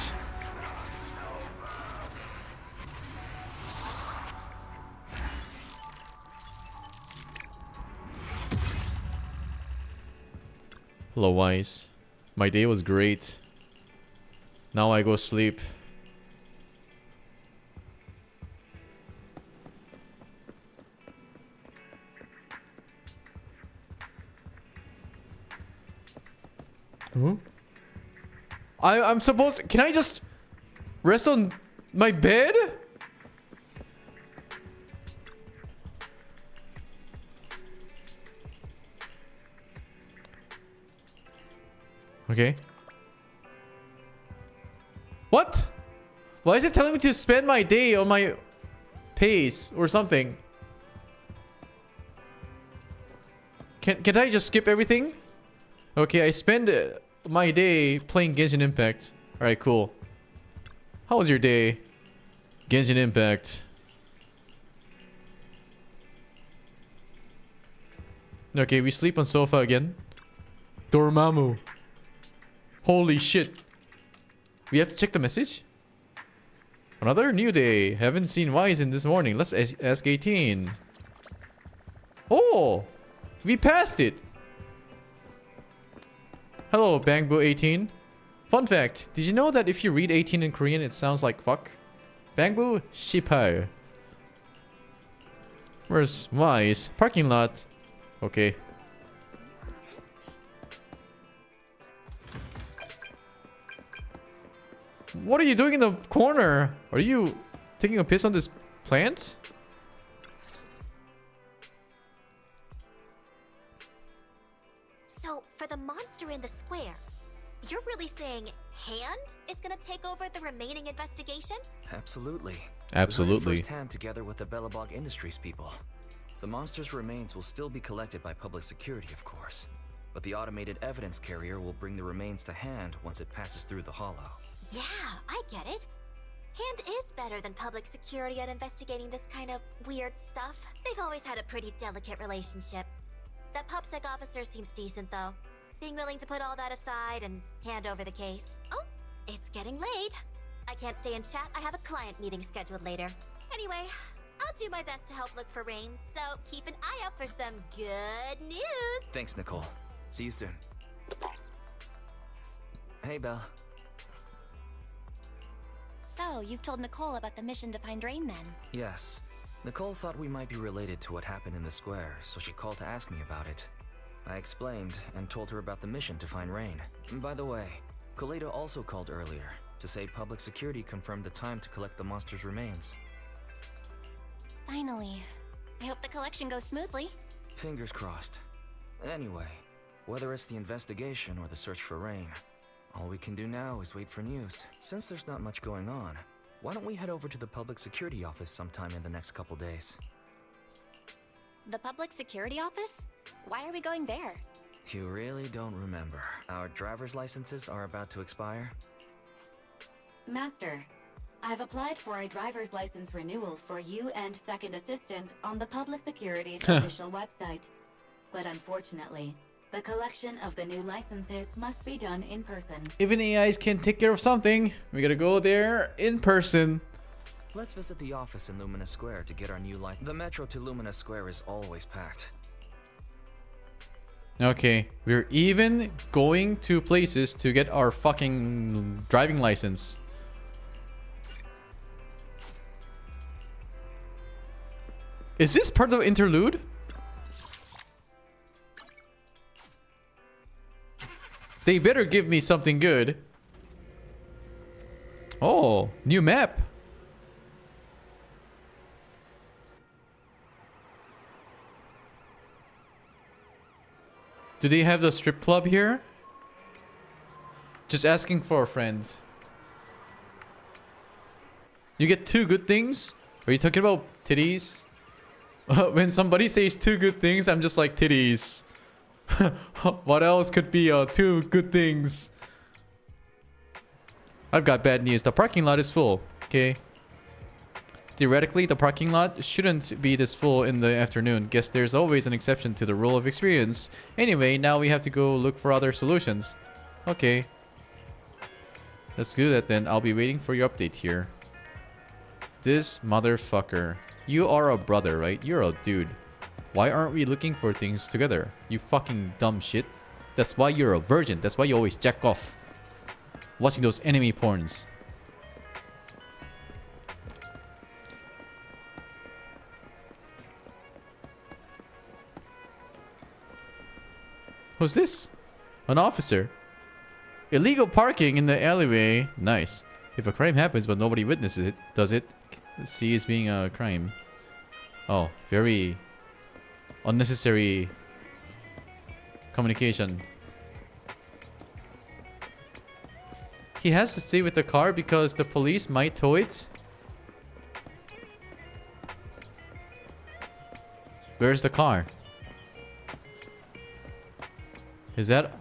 Hello, Wise. My day was great. Now I go sleep. Huh? I'm supposed... Can I just rest on my bed? Okay. What? Why is it telling me to spend my day on my pace or something? Can I just skip everything? Okay, I spend my day playing Genshin Impact. Alright, cool. How was your day? Genshin Impact. Okay, we sleep on sofa again. Dormammu. Holy shit. We have to check the message? Another new day. Haven't seen Wise in this morning. Let's ask 18. Oh! We passed it! Hello, Bangbu 18. Fun fact. Did you know that if you read 18 in Korean, it sounds like fuck? Bangbu Shipao. Where's Wise? Parking lot. Okay. What are you doing in the corner? Are you taking a piss on this plant? So, for the monster in the square, you're really saying Hand is gonna take over the remaining investigation? Absolutely. Absolutely. Firsthand together with the Belobog Industries people. The monster's remains will still be collected by public security, of course. But the automated evidence carrier will bring the remains to Hand once it passes through the hollow. Yeah, I get it. Hand is better than public security at investigating this kind of weird stuff. They've always had a pretty delicate relationship. That PubSec officer seems decent, though. Being willing to put all that aside and hand over the case. Oh, it's getting late. I can't stay in chat. I have a client meeting scheduled later. Anyway, I'll do my best to help look for Rain, so keep an eye out for some good news. Thanks, Nicole. See you soon. Hey, Belle. So, you've told Nicole about the mission to find Rain then? Yes. Nicole thought we might be related to what happened in the square, so she called to ask me about it. I explained and told her about the mission to find Rain. By the way, Koledo also called earlier to say public security confirmed the time to collect the monster's remains. Finally. I hope the collection goes smoothly. Fingers crossed. Anyway, whether it's the investigation or the search for Rain, all we can do now is wait for news. Since there's not much going on, why don't we head over to the public security office sometime in the next couple days? The public security office? Why are we going there? You really don't remember. Our driver's licenses are about to expire. Master, I've applied for a driver's license renewal for you and second assistant on the public security's official website. But unfortunately, the collection of the new licenses must be done in person. Even AIs can take care of something. We gotta go there in person. Let's visit the office in Lumina Square to get our new license. The metro to Lumina Square is always packed. Okay, we're even going to places to get our fucking driving license. Is this part of the interlude? They better give me something good. Oh, new map. Do they have the strip club here? Just asking for a friend. You get 2 good things? Are you talking about titties? When somebody says 2 good things, I'm just like titties. What else could be 2 good things? I've got bad news. The parking lot is full. Okay. Theoretically, the parking lot shouldn't be this full in the afternoon. Guess there's always an exception to the rule of experience. Anyway, now we have to go look for other solutions. Okay. Let's do that then. I'll be waiting for your update here. This motherfucker. You are a brother, right? You're a dude. Why aren't we looking for things together? You fucking dumb shit. That's why you're a virgin. That's why you always jack off. Watching those enemy porns. Who's this? An officer. Illegal parking in the alleyway. Nice. If a crime happens but nobody witnesses it, does it see as being a crime? Oh, very unnecessary communication. He has to stay with the car because the police might tow it. Where's the car? Is that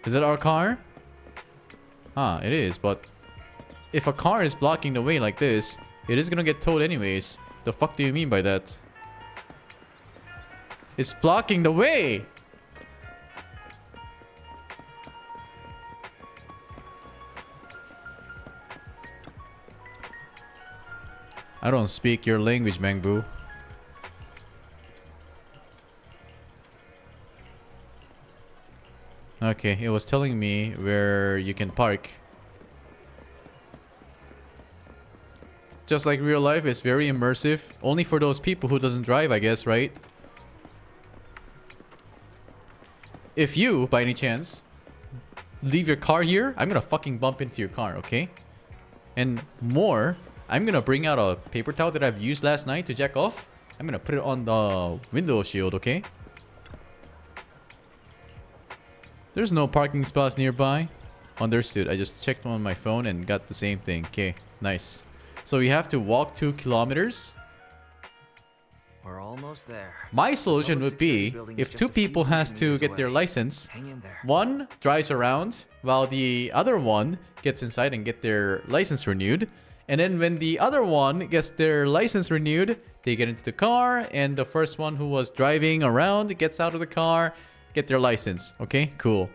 our car? Ah, it is, but if a car is blocking the way like this, it is gonna get towed anyways. The fuck do you mean by that? It's blocking the way! I don't speak your language, Mangbu. Okay, it was telling me where you can park. Just like real life, it's very immersive. Only for those people who doesn't drive, I guess, right? If you, by any chance, leave your car here, I'm gonna fucking bump into your car, okay? And more, I'm gonna bring out a paper towel that I've used last night to jack off. I'm gonna put it on the window shield, okay? There's no parking spots nearby. Understood. I just checked on my phone and got the same thing. Okay, nice. So we have to walk 2 kilometers. We're almost there. My solution would be if 2 people has to get their license, one drives around while the other one gets inside and get their license renewed. And then when the other one gets their license renewed, they get into the car and the first one who was driving around gets out of the car, get their license. Okay, cool.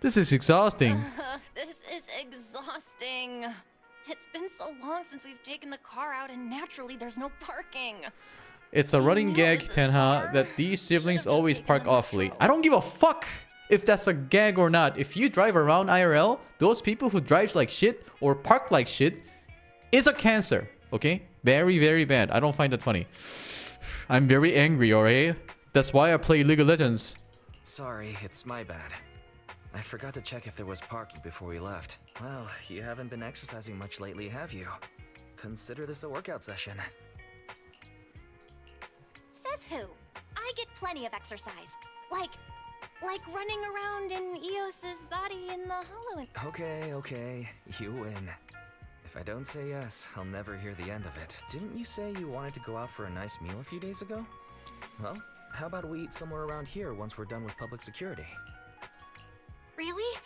This is exhausting. This is exhausting. It's been so long since we've taken the car out and naturally there's no parking. It's a running gag, Tenha, that these siblings always park awfully. I don't give a fuck if that's a gag or not. If you drive around IRL, those people who drives like shit or park like shit is a cancer. Okay? Very, very bad. I don't find that funny. I'm very angry, alright? That's why I play League of Legends. Sorry, it's my bad. I forgot to check if there was parking before we left. Well, you haven't been exercising much lately, have you? Consider this a workout session. Says who? I get plenty of exercise. Like running around in Eos's body in the hollow. Okay, you win. If I don't say yes, I'll never hear the end of it. Didn't you say you wanted to go out for a nice meal a few days ago? Well, how about we eat somewhere around here once we're done with public security? Really?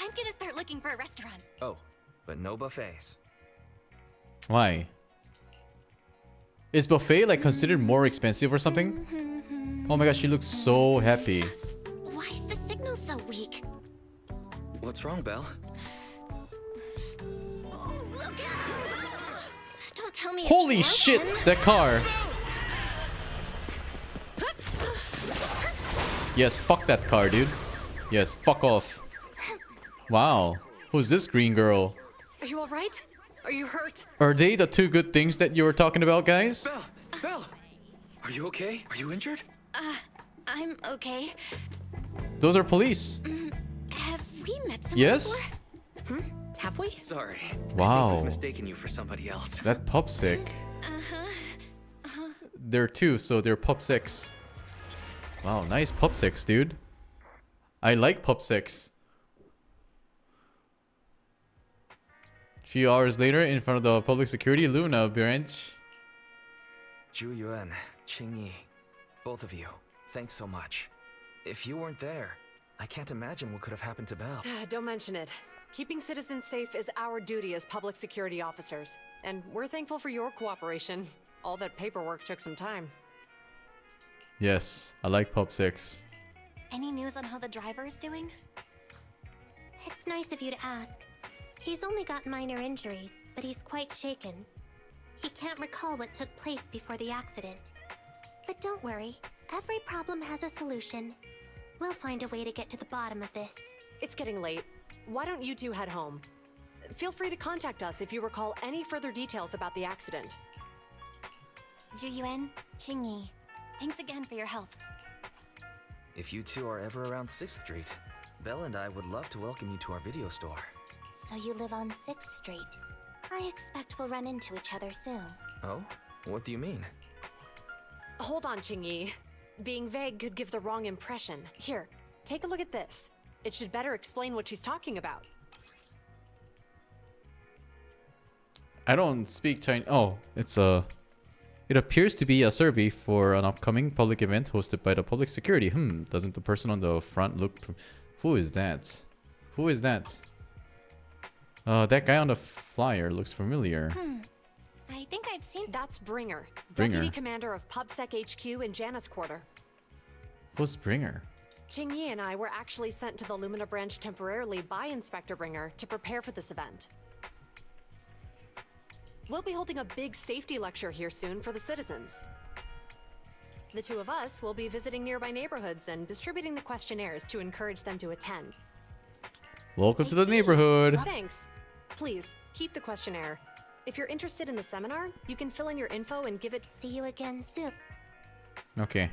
I'm gonna start looking for a restaurant. Oh, but no buffets. Why? Is buffet like considered more expensive or something? Oh my gosh, she looks so happy. Why is the signal so weak? What's wrong, Belle? Oh, look out! Don't tell me. Holy shit, that car. Yes, fuck that car, dude. Yes, fuck off. Wow. Who's this green girl? Are you alright? Are you hurt? Are they the 2 good things that you were talking about, guys? Belle! Are you okay? Are you injured? I'm okay. Those are police. Have we met someone Yes? before? Have we? Sorry. I Wow. think we've mistaken you for somebody else. That Pupsic. There are two, so they're Pupsics. Wow, nice Pupsics, dude. I like Pupsics. A few hours later, in front of the public security Lumina branch. Zhu Yuan, Qing Yi, both of you, thanks so much. If you weren't there, I can't imagine what could have happened to Belle. Don't mention it. Keeping citizens safe is our duty as public security officers. And we're thankful for your cooperation. All that paperwork took some time. Yes, I like Pupsics. Any news on how the driver is doing? It's nice of you to ask. He's only got minor injuries, but he's quite shaken. He can't recall what took place before the accident. But don't worry, every problem has a solution. We'll find a way to get to the bottom of this. It's getting late. Why don't you two head home? Feel free to contact us if you recall any further details about the accident. Zhu Yuan, Qing Yi, thanks again for your help. If you two are ever around 6th Street, Belle and I would love to welcome you to our video store. So you live on 6th Street. I expect we'll run into each other soon. Oh? What do you mean? Hold on, Qing Yi. Being vague could give the wrong impression. Here, take a look at this. It should better explain what she's talking about. I don't speak Chinese. Oh, it's a... It appears to be a survey for an upcoming public event hosted by the public security. Doesn't the person on the front look... Who is that? Who is that? That guy on the flyer looks familiar. I think I've seen... That's Bringer, Bringer. Deputy Commander of PubSec HQ in Janus Quarter. Who's Bringer? Qing Yi and I were actually sent to the Lumina branch temporarily by Inspector Bringer to prepare for this event. We'll be holding a big safety lecture here soon for the citizens. The two of us will be visiting nearby neighborhoods and distributing the questionnaires to encourage them to attend. Welcome to the neighborhood. Thanks. Please, keep the questionnaire. If you're interested in the seminar, you can fill in your info and give it... See you again soon. Okay.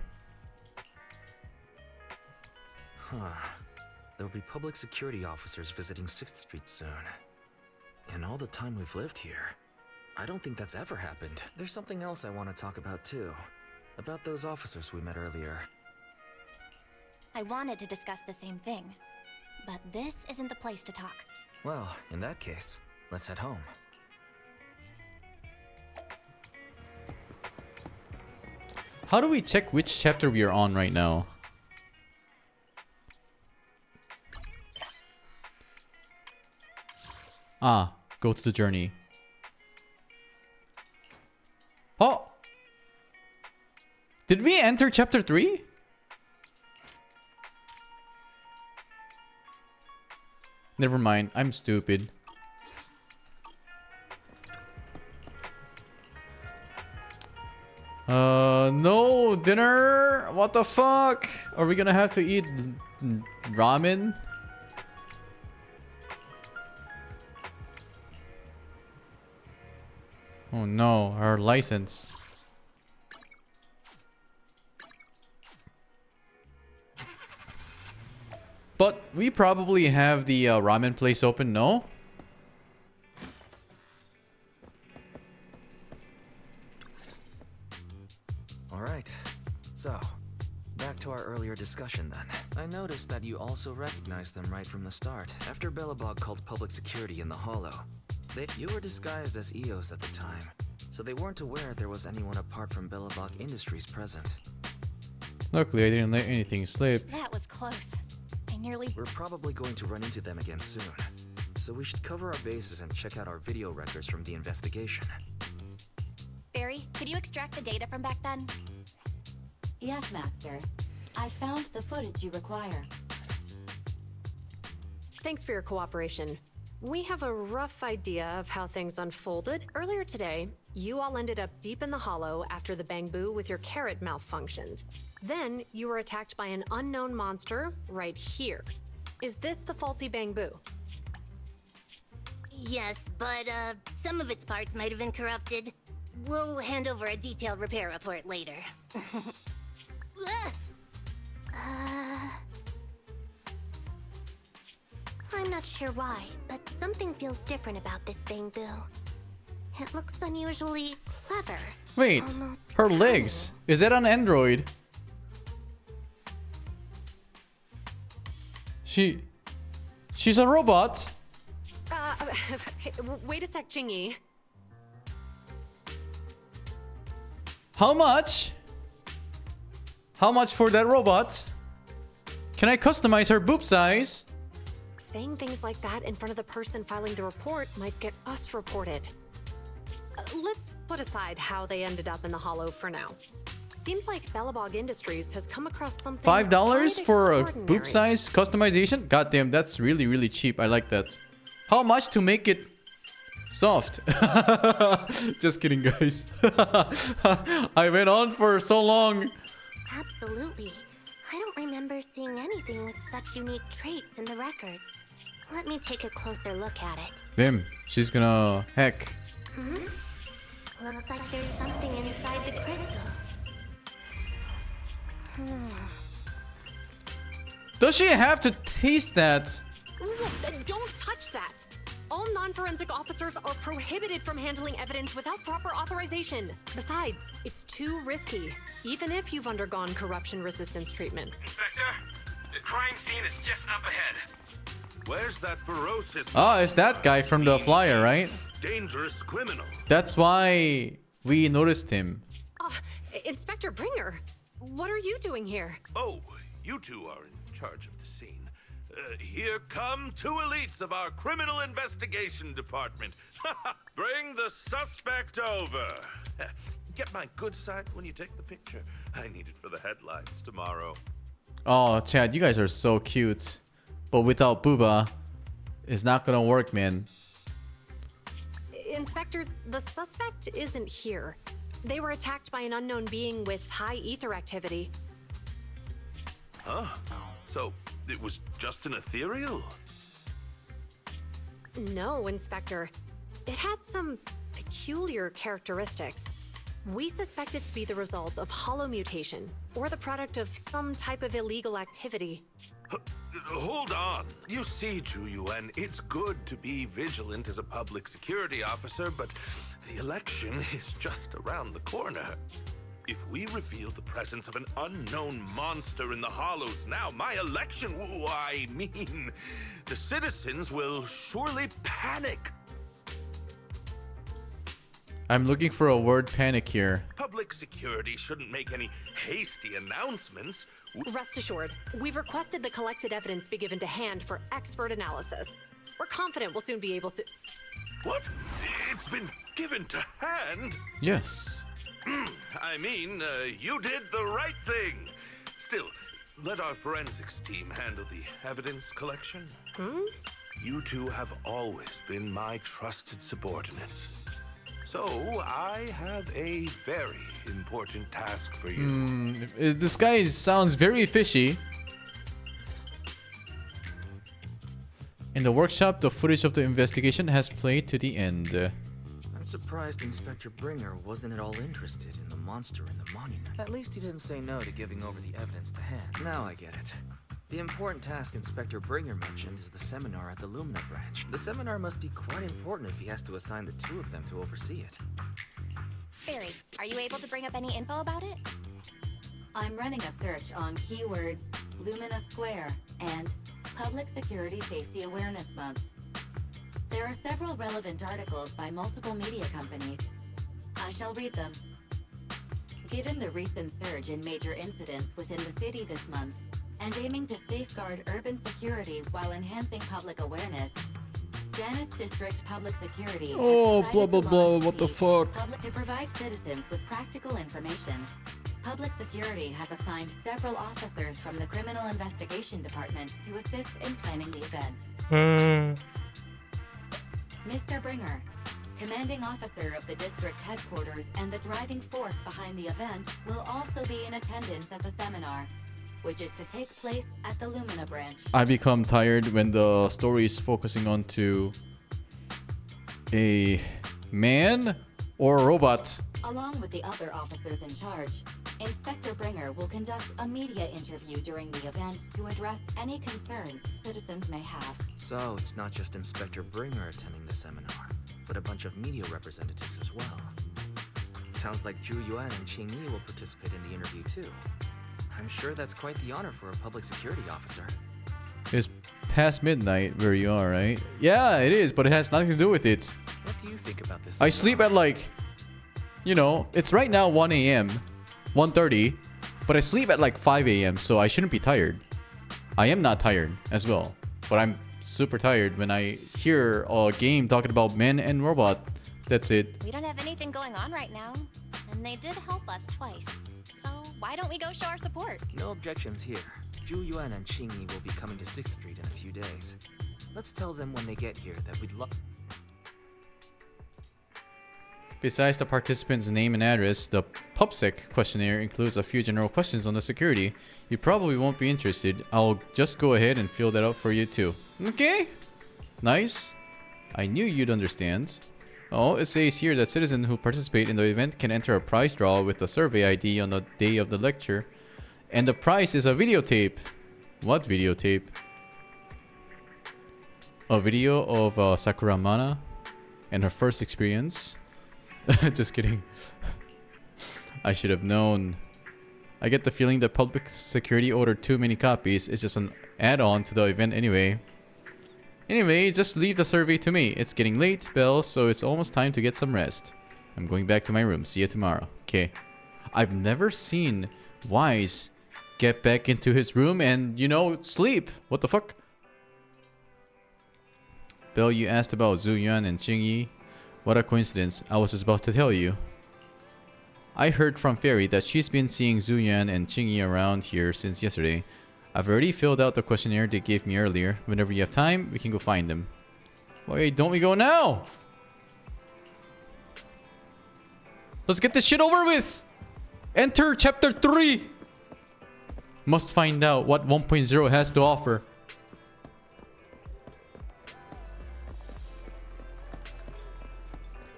Huh. There'll be public security officers visiting 6th Street soon. In all the time we've lived here, I don't think that's ever happened. There's something else I want to talk about too. About those officers we met earlier. I wanted to discuss the same thing, but this isn't the place to talk. Well, in that case, let's head home. How do we check which chapter we are on right now? Ah, go to the journey. Oh! Did we enter chapter 3? Never mind, I'm stupid. No dinner? What the fuck? Are we gonna have to eat ramen? Oh no, our license. But we probably have the ramen place open, no? Alright, so, back to our earlier discussion then. I noticed that you also recognized them right from the start. After Belobog called public security in the Hollow, you were disguised as EOS at the time, so they weren't aware there was anyone apart from Belobog Industries present. Luckily, I didn't let anything slip. That was close. I nearly... We're probably going to run into them again soon, so we should cover our bases and check out our video records from the investigation. Barry, could you extract the data from back then? Yes, Master. I found the footage you require. Thanks for your cooperation. We have a rough idea of how things unfolded. Earlier today, you all ended up deep in the Hollow after the Bangbu with your carrot malfunctioned. Then, you were attacked by an unknown monster right here. Is this the faulty Bangbu? Yes, but some of its parts might have been corrupted. We'll hand over a detailed repair report later. I'm not sure why, but something feels different about this Bangbu. It looks unusually clever. Wait, almost her legs. Is that an android? She's a robot. Wait a sec, Chingy. How much? How much for that robot? Can I customize her boob size? Saying things like that in front of the person filing the report might get us reported. Let's put aside how they ended up in the Hollow for now. Seems like Belobog Industries has come across something $5 for a extraordinary. boob size customization? God damn, that's really, really cheap. I like that. How much to make it soft? Just kidding, guys. I went on for so long. Absolutely. I don't remember seeing anything with such unique traits in the records. Let me take a closer look at it. Damn, she's gonna hack. Looks like there's something inside the crystal. Does she have to taste that? Don't touch that! All non-forensic officers are prohibited from handling evidence without proper authorization. Besides, it's too risky, even if you've undergone corruption resistance treatment. Inspector, the crime scene is just up ahead. Where's that ferocious... Oh, it's that guy from the flyer, right? dangerous criminal? That's why we noticed him. Inspector Bringer, what are you doing here? Oh, you two are in charge of the scene. Here come two elites of our criminal investigation department. Bring the suspect over. Get my good side when you take the picture. I need it for the headlines tomorrow. Oh, Chad, you guys are so cute. But without Booba, it's not gonna work, man. Inspector, the suspect isn't here. They were attacked by an unknown being with high ether activity. Huh? So, it was just an ethereal? No, Inspector. It had some peculiar characteristics. We suspect it to be the result of hollow mutation, or the product of some type of illegal activity. Hold on. You see, Ju-Yuan, it's good to be vigilant as a public security officer, but the election is just around the corner. If we reveal the presence of an unknown monster in the Hollows now, my election, I mean, the citizens will surely panic. I'm looking for a word panic here. Public security shouldn't make any hasty announcements. Rest assured, we've requested the collected evidence be given to hand for expert analysis. We're confident we'll soon be able to... What? It's been given to hand? Yes. I mean, you did the right thing. Still, let our forensics team handle the evidence collection. You two have always been my trusted subordinates. So, I have a very important task for you. This guy sounds very fishy. In the workshop, the footage of the investigation has played to the end. I'm surprised Inspector Bringer wasn't at all interested in the monster in the monument. At least he didn't say no to giving over the evidence to hand. Now I get it. The important task Inspector Bringer mentioned is the seminar at the Lumina branch. The seminar must be quite important if he has to assign the two of them to oversee it. Barry, are you able to bring up any info about it? I'm running a search on keywords Lumina Square and Public Security Safety Awareness Month. There are several relevant articles by multiple media companies. I shall read them. Given the recent surge in major incidents within the city this month, and aiming to safeguard urban security while enhancing public awareness, Janus District Public Security has decided to launch what the the fuck? to provide citizens with practical information. Public Security has assigned several officers from the Criminal Investigation Department to assist in planning the event. Mr. Bringer, commanding officer of the district headquarters and the driving force behind the event, will also be in attendance at the seminar, which is to take place at the Lumina branch. I become tired when the story is focusing on to a man or a robot. Along with the other officers in charge, Inspector Bringer will conduct a media interview during the event to address any concerns citizens may have. So it's not just Inspector Bringer attending the seminar, but a bunch of media representatives as well. Sounds like Zhu Yuan and Qing Yi will participate in the interview too. I'm sure that's quite the honor for a public security officer. It's past midnight where you are, right? Yeah, it is, but it has nothing to do with it. What do you think about this? I sleep at like, you know, it's right now 1 a.m., 1:30, but I sleep at like 5 a.m., so I shouldn't be tired. I am not tired as well, but I'm super tired when I hear a game talking about men and robot. That's it. We don't have anything going on right now, and they did help us twice. So why don't we go show our support? No objections here. Zhu Yuan and Qing Yi will be coming to 6th Street in a few days. Let's tell them when they get here that we'd love... Besides the participant's name and address, the PubSec questionnaire includes a few general questions on the security. You probably won't be interested. I'll just go ahead and fill that out for you too. Okay. Nice. I knew you'd understand. Oh, it says here that citizens who participate in the event can enter a prize draw with the survey ID on the day of the lecture. And the prize is a videotape. What videotape? A video of Sakuramana and her first experience. Just kidding. I should have known. I get the feeling that public security ordered too many copies. It's just an add-on to the event anyway. Anyway, just leave the survey to me. It's getting late, Belle, so it's almost time to get some rest. I'm going back to my room. See you tomorrow. Okay. I've never seen Wise get back into his room and, you know, sleep. What the fuck? Belle, you asked about Zhu Yuan and Qing Yi. What a coincidence. I was just about to tell you. I heard from Fairy that she's been seeing Zhu Yuan and Qing Yi around here since yesterday. I've already filled out the questionnaire they gave me earlier. Whenever you have time, we can go find them. Why don't we go now? Let's get this shit over with! Enter Chapter 3! Must find out what 1.0 has to offer.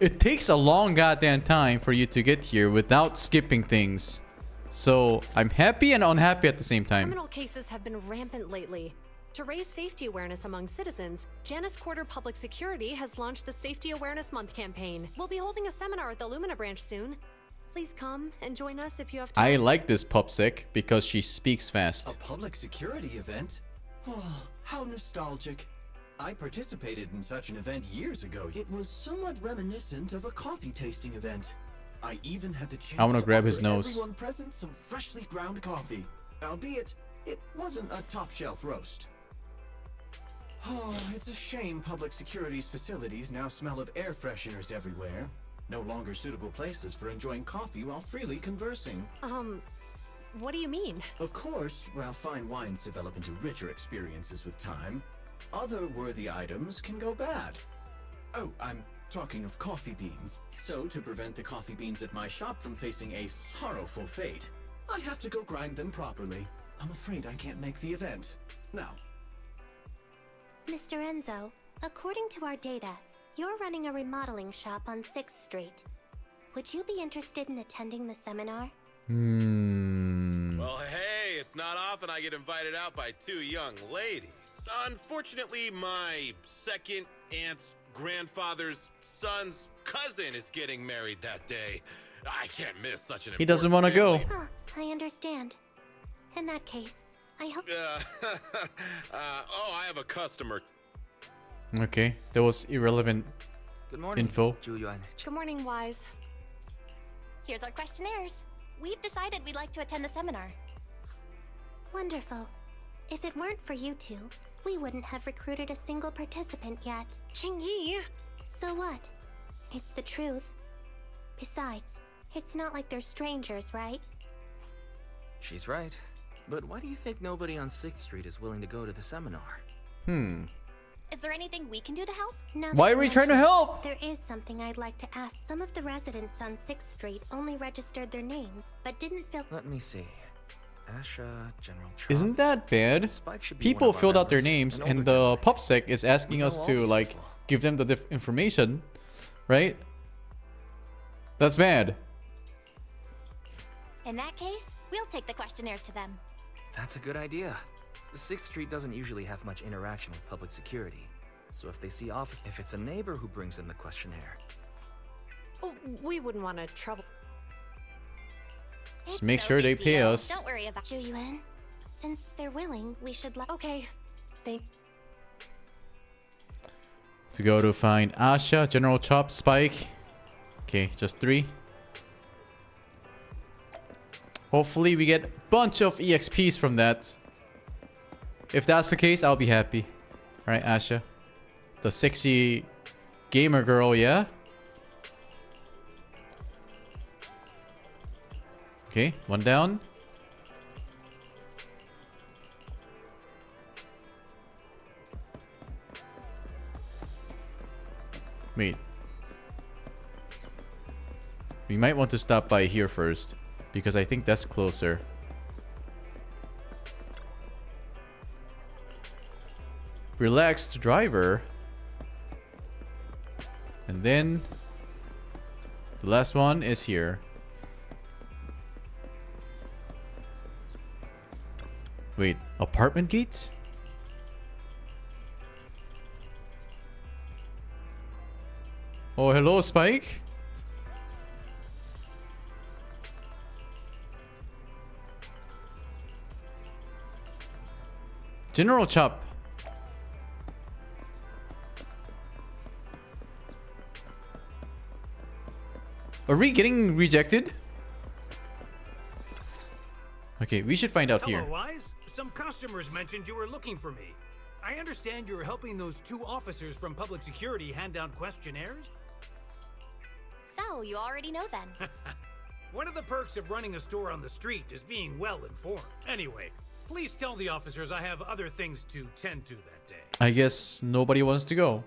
It takes a long goddamn time for you to get here without skipping things. So, I'm happy and unhappy at the same time. Criminal cases have been rampant lately. To raise safety awareness among citizens, Janus Quarter Public Security has launched the Safety Awareness Month campaign. We'll be holding a seminar at the Lumina branch soon. Please come and join us if you have time. I like this PubSec because she speaks fast. A public security event? Oh, how nostalgic. I participated in such an event years ago. It was somewhat reminiscent of a coffee tasting event. I even had the chance I want to grab his offer nose. everyone present some freshly ground coffee. Albeit, it wasn't a top-shelf roast. Oh, it's a shame public security's facilities now smell of air fresheners everywhere. No longer suitable places for enjoying coffee while freely conversing. What do you mean? Of course, while fine wines develop into richer experiences with time, other worthy items can go bad. Oh, I'm talking of coffee beans. So, to prevent the coffee beans at my shop from facing a sorrowful fate, I have to go grind them properly. I'm afraid I can't make the event. Now. Mr. Enzo, according to our data, you're running a remodeling shop on 6th Street. Would you be interested in attending the seminar? Well, hey, it's not often I get invited out by two young ladies. Unfortunately, my second aunt's grandfather's son's cousin is getting married that day. I can't miss such an He doesn't want to go. Huh, I understand. In that case, I hope... oh, I have a customer. Okay, that was irrelevant Good morning, info. Zhu Yuan. Good morning, Wise. Here's our questionnaires. We've decided we'd like to attend the seminar. Wonderful. If it weren't for you two, we wouldn't have recruited a single participant yet. Qing Yi! So what? It's the truth. Besides, it's not like they're strangers, right? She's right. But why do you think nobody on 6th Street is willing to go to the seminar? Is there anything we can do to help? Now Why that are we you trying to mention it, help? There is something I'd like to ask. Some of the residents on 6th Street only registered their names, but didn't fill... Let me see. Asha, General Trump. Isn't that bad? Spike should be People one of our filled out their members, names an and older the gentleman. PubSec is asking We us know all to these like people. give them the information, right? That's bad. In that case, we'll take the questionnaires to them. That's a good idea. 6th Street doesn't usually have much interaction with public security. So if they see if it's a neighbor who brings in the questionnaire. Oh, we wouldn't want to trouble. Just make sure they pay us. Don't worry about Zhu Yuan. Since they're willing, we should let. Okay. To go to find Asha, General Chop, Spike. Okay, just 3. Hopefully we get a bunch of EXPs from that. If that's the case, I'll be happy. Alright, Asha. The sexy gamer girl, yeah? Okay, 1 down. Wait. We might want to stop by here first, because I think that's closer. Relaxed driver. And then the last one is here. Wait, apartment gates? Oh, hello, Spike. General Chop. Are we getting rejected? Okay, we should find out here. Hello, Wise. Some customers mentioned you were looking for me. I understand you're helping those 2 officers from public security hand out questionnaires? So, you already know then. One of the perks of running a store on the street is being well informed. Anyway, please tell the officers I have other things to tend to that day. I guess nobody wants to go.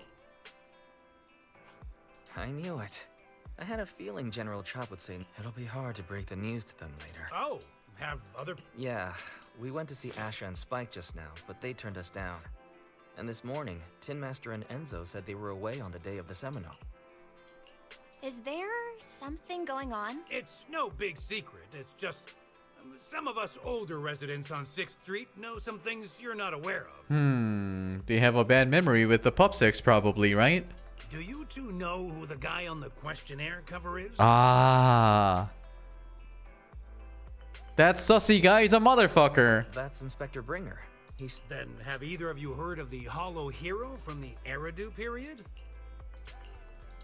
I knew it. I had a feeling General Chop would say it'll be hard to break the news to them later. Oh, have other... Yeah, we went to see Asha and Spike just now, but they turned us down. And this morning, Tin Master and Enzo said they were away on the day of the seminar. Is there something going on? It's no big secret. It's just... some of us older residents on 6th Street know some things you're not aware of. They have a bad memory with the Pupsex probably, right? Do you 2 know who the guy on the questionnaire cover is? Ah. That sussy guy is a motherfucker. That's Inspector Bringer. Then have either of you heard of the Hollow Hero from the Eridu period?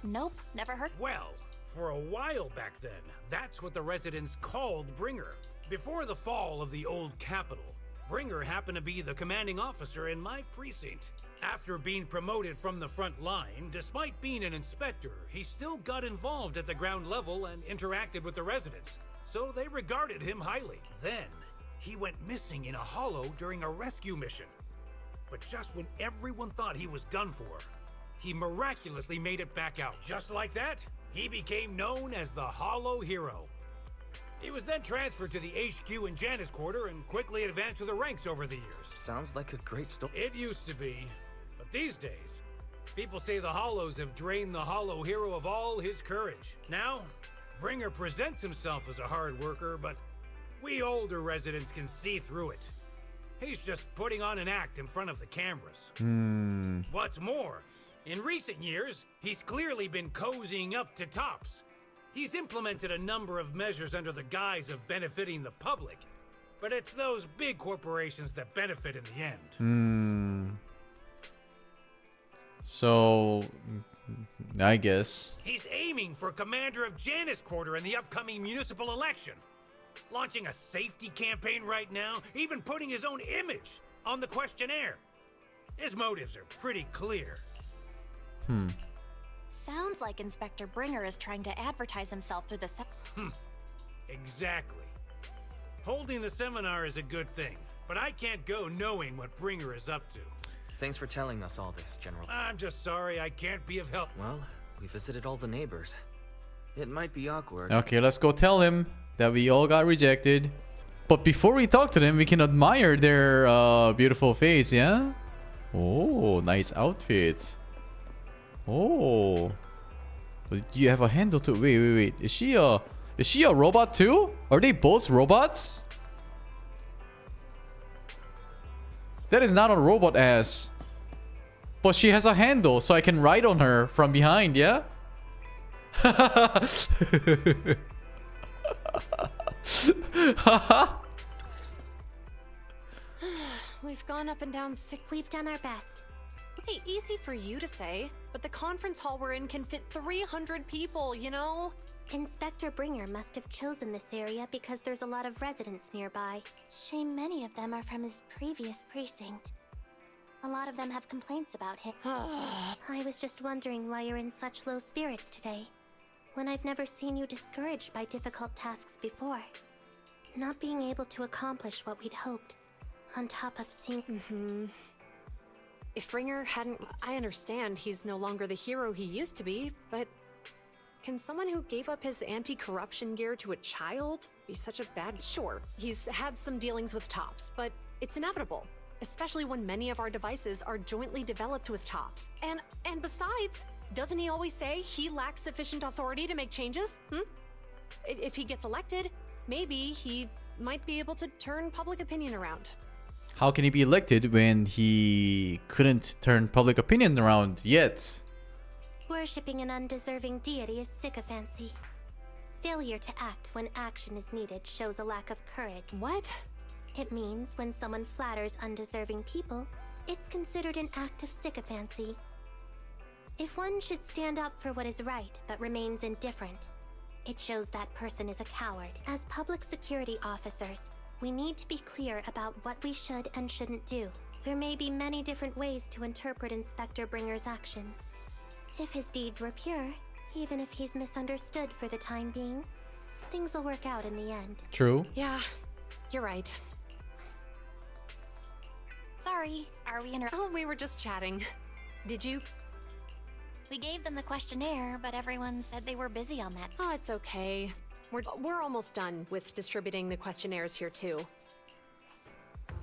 Nope, never heard. Well, for a while back then, that's what the residents called Bringer. Before the fall of the old capital, Bringer happened to be the commanding officer in my precinct. After being promoted from the front line, despite being an inspector, he still got involved at the ground level and interacted with the residents, so they regarded him highly. Then, he went missing in a hollow during a rescue mission. But just when everyone thought he was done for, he miraculously made it back out. Just like that, he became known as the Hollow Hero. He was then transferred to the HQ in Janus Quarter and quickly advanced to the ranks over the years. Sounds like a great story. It used to be, but these days, people say the Hollows have drained the Hollow Hero of all his courage. Now, Bringer presents himself as a hard worker, but we older residents can see through it. He's just putting on an act in front of the cameras. What's more, in recent years, he's clearly been cozying up to tops. He's implemented a number of measures under the guise of benefiting the public, but it's those big corporations that benefit in the end. So, I guess. He's aiming for commander of Janus Quarter in the upcoming municipal election. Launching a safety campaign right now, even putting his own image on the questionnaire. His motives are pretty clear. Sounds like Inspector Bringer is trying to advertise himself through the Exactly. Holding the seminar is a good thing, but I can't go knowing what Bringer is up to. Thanks for telling us all this, General. I'm just sorry I can't be of help. Well, we visited all the neighbors. It might be awkward. Okay, let's go tell him that we all got rejected. But before we talk to them, we can admire their beautiful face, yeah? Oh, nice outfit. Oh. But you have a handle to... Wait. Is she a robot too? Are they both robots? That is not a robot ass. But she has a handle, so I can ride on her from behind, yeah? We've gone up and down sick. We've done our best. Hey, easy for you to say, but the conference hall we're in can fit 300 people, you know? Inspector Bringer must have chosen this area because there's a lot of residents nearby. Shame many of them are from his previous precinct. A lot of them have complaints about him. I was just wondering why you're in such low spirits today, when I've never seen you discouraged by difficult tasks before. Not being able to accomplish what we'd hoped, on top of seeing... If Bringer hadn't... I understand he's no longer the hero he used to be, but... Can someone who gave up his anti-corruption gear to a child be such a bad... Sure, he's had some dealings with Tops, but it's inevitable. Especially when many of our devices are jointly developed with Tops. And besides, doesn't he always say he lacks sufficient authority to make changes? If he gets elected, maybe he might be able to turn public opinion around. How can he be elected when he couldn't turn public opinion around yet? Worshipping an undeserving deity is sycophancy. Failure to act when action is needed shows a lack of courage. What? It means when someone flatters undeserving people, it's considered an act of sycophancy. If one should stand up for what is right but remains indifferent, it shows that person is a coward. As public security officers, we need to be clear about what we should and shouldn't do. There may be many different ways to interpret Inspector Bringer's actions. If his deeds were pure, even if he's misunderstood for the time being, things will work out in the end. True. Yeah, you're right. Sorry, are we Oh, we were just chatting. Did you? We gave them the questionnaire, but everyone said they were busy on that. Oh, it's okay. We're almost done with distributing the questionnaires here too.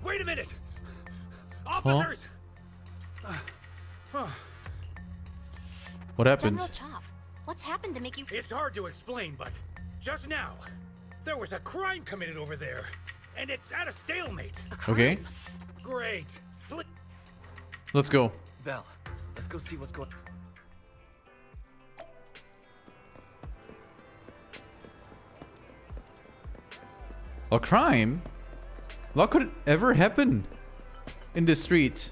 Wait a minute! Officers! What happened? General Chop, what's happened to make you... It's hard to explain, but just now, there was a crime committed over there, and it's at a stalemate. Okay. Great. Let's go. Belle, let's go see what's going on. A crime? What could ever happen in the street?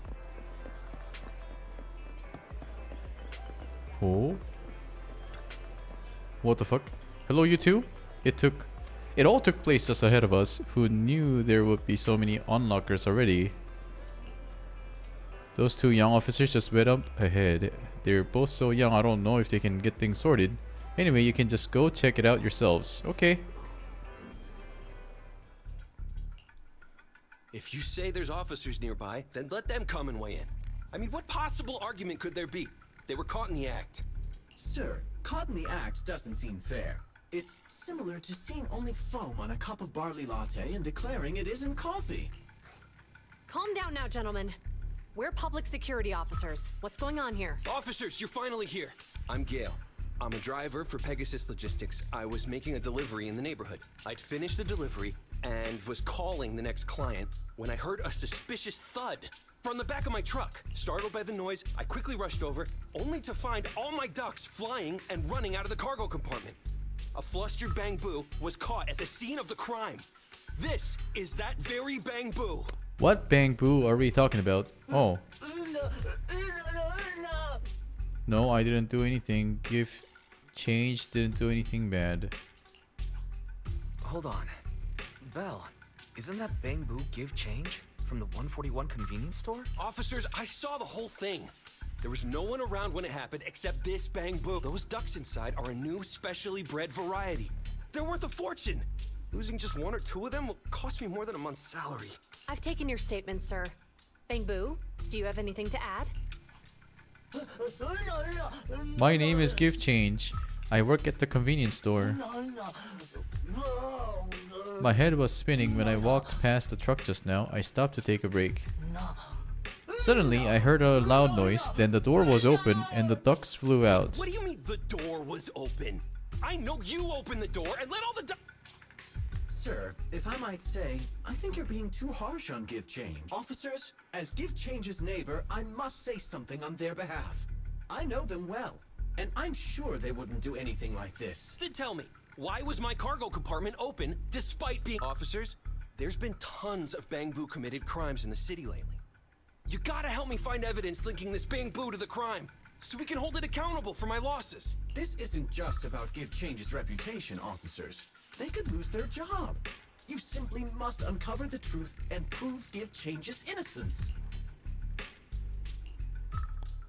Oh. What the fuck? Hello, you two? It all took place just ahead of us. Who knew there would be so many onlookers already? Those two young officers just went up ahead. They're both so young, I don't know if they can get things sorted. Anyway, you can just go check it out yourselves. Okay. If you say there's officers nearby, then let them come and weigh in. I mean, what possible argument could there be? They were caught in the act. Sir, caught in the act doesn't seem fair. It's similar to seeing only foam on a cup of barley latte and declaring it isn't coffee. Calm down now, gentlemen. We're public security officers. What's going on here? Officers, you're finally here. I'm Gale. I'm a driver for Pegasus Logistics. I was making a delivery in the neighborhood. I'd finished the delivery and was calling the next client when I heard a suspicious thud from the back of my truck. Startled by the noise, I quickly rushed over, only to find all my ducks flying and running out of the cargo compartment. A flustered Bang Boo was caught at the scene of the crime. This is that very Bang Boo. What Bang Boo are we talking about? Oh. No, I didn't do anything. Give change, didn't do anything bad. Hold on. Belle, isn't that Bang Boo give change from the 141 convenience store? Officers, I saw the whole thing. There was no one around when it happened except this Bang Boo. Those ducks inside are a new specially bred variety. They're worth a fortune. Losing just one or two of them will cost me more than a month's salary. I've taken your statement, sir. Bang Boo, do you have anything to add? My name is Give Change. I work at the convenience store. My head was spinning when I walked past the truck just now. I stopped to take a break. Suddenly, I heard a loud noise, then the door was open and the ducks flew out. What do you mean the door was open? I know you opened the door and let all the Sir, if I might say, I think you're being too harsh on Give Change. Officers, as Give Change's neighbor, I must say something on their behalf. I know them well, and I'm sure they wouldn't do anything like this. Then tell me, why was my cargo compartment open despite being... Officers, there's been tons of Bangbu committed crimes in the city lately. You gotta help me find evidence linking this Bangbu to the crime, so we can hold it accountable for my losses. This isn't just about Give Change's reputation, officers. They could lose their job. You simply must uncover the truth and prove Give Change's innocence.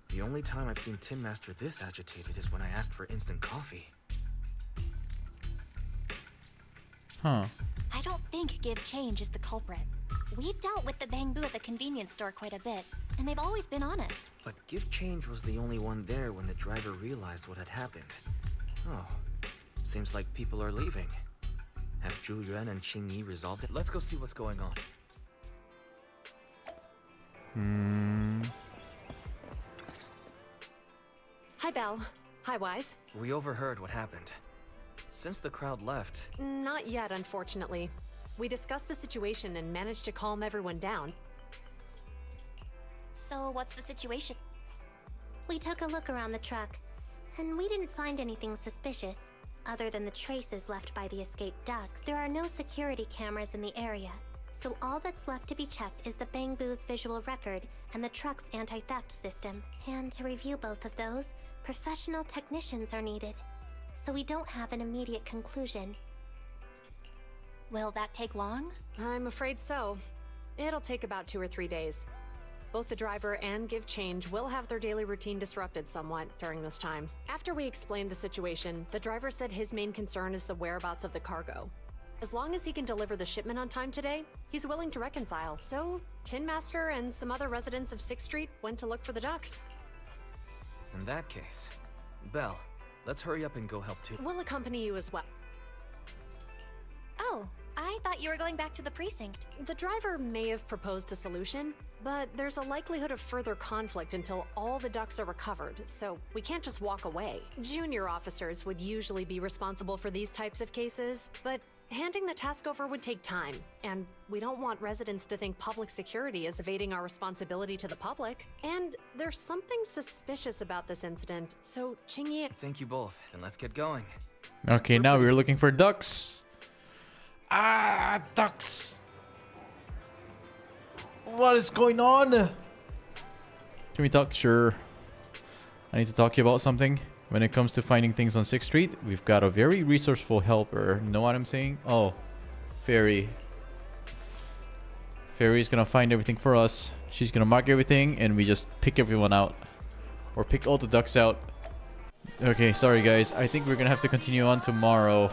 The only time I've seen Tin Master this agitated is when I asked for instant coffee. Huh. I don't think Give Change is the culprit. We've dealt with the Bangbu at the convenience store quite a bit, and they've always been honest. But Give Change was the only one there when the driver realized what had happened. Oh, seems like people are leaving. Have Zhu Yuan and Qing Yi resolved it? Let's go see what's going on. Hi, Belle. Hi, Wise. We overheard what happened. Since the crowd left... Not yet, unfortunately. We discussed the situation and managed to calm everyone down. So what's the situation? We took a look around the truck, and we didn't find anything suspicious. Other than the traces left by the escaped ducks, there are no security cameras in the area. So all that's left to be checked is the Bangbu's visual record and the truck's anti-theft system. And to review both of those, professional technicians are needed. So we don't have an immediate conclusion. Will that take long? I'm afraid so. It'll take about 2 or 3 days. Both the driver and Give Change will have their daily routine disrupted somewhat during this time. After we explained the situation, the driver said his main concern is the whereabouts of the cargo. As long as he can deliver the shipment on time today, he's willing to reconcile. So, Tin Master and some other residents of 6th Street went to look for the ducks. In that case, Belle, let's hurry up and go help too. We'll accompany you as well. Oh, I thought you were going back to the precinct. The driver may have proposed a solution, but there's a likelihood of further conflict until all the ducks are recovered, so we can't just walk away. Junior officers would usually be responsible for these types of cases, but handing the task over would take time, and we don't want residents to think public security is evading our responsibility to the public. And there's something suspicious about this incident, so Qingyi... Thank you both, and let's get going. Okay, now we're looking for ducks. Ah, ducks. What is going on? Can we talk? Sure. I need to talk to you about something. When it comes to finding things on 6th Street, we've got a very resourceful helper. Know what I'm saying? Oh, Fairy. Fairy's gonna find everything for us. She's gonna mark everything and we just pick everyone out. Or pick all the ducks out. Okay, sorry guys. I think we're gonna have to continue on tomorrow.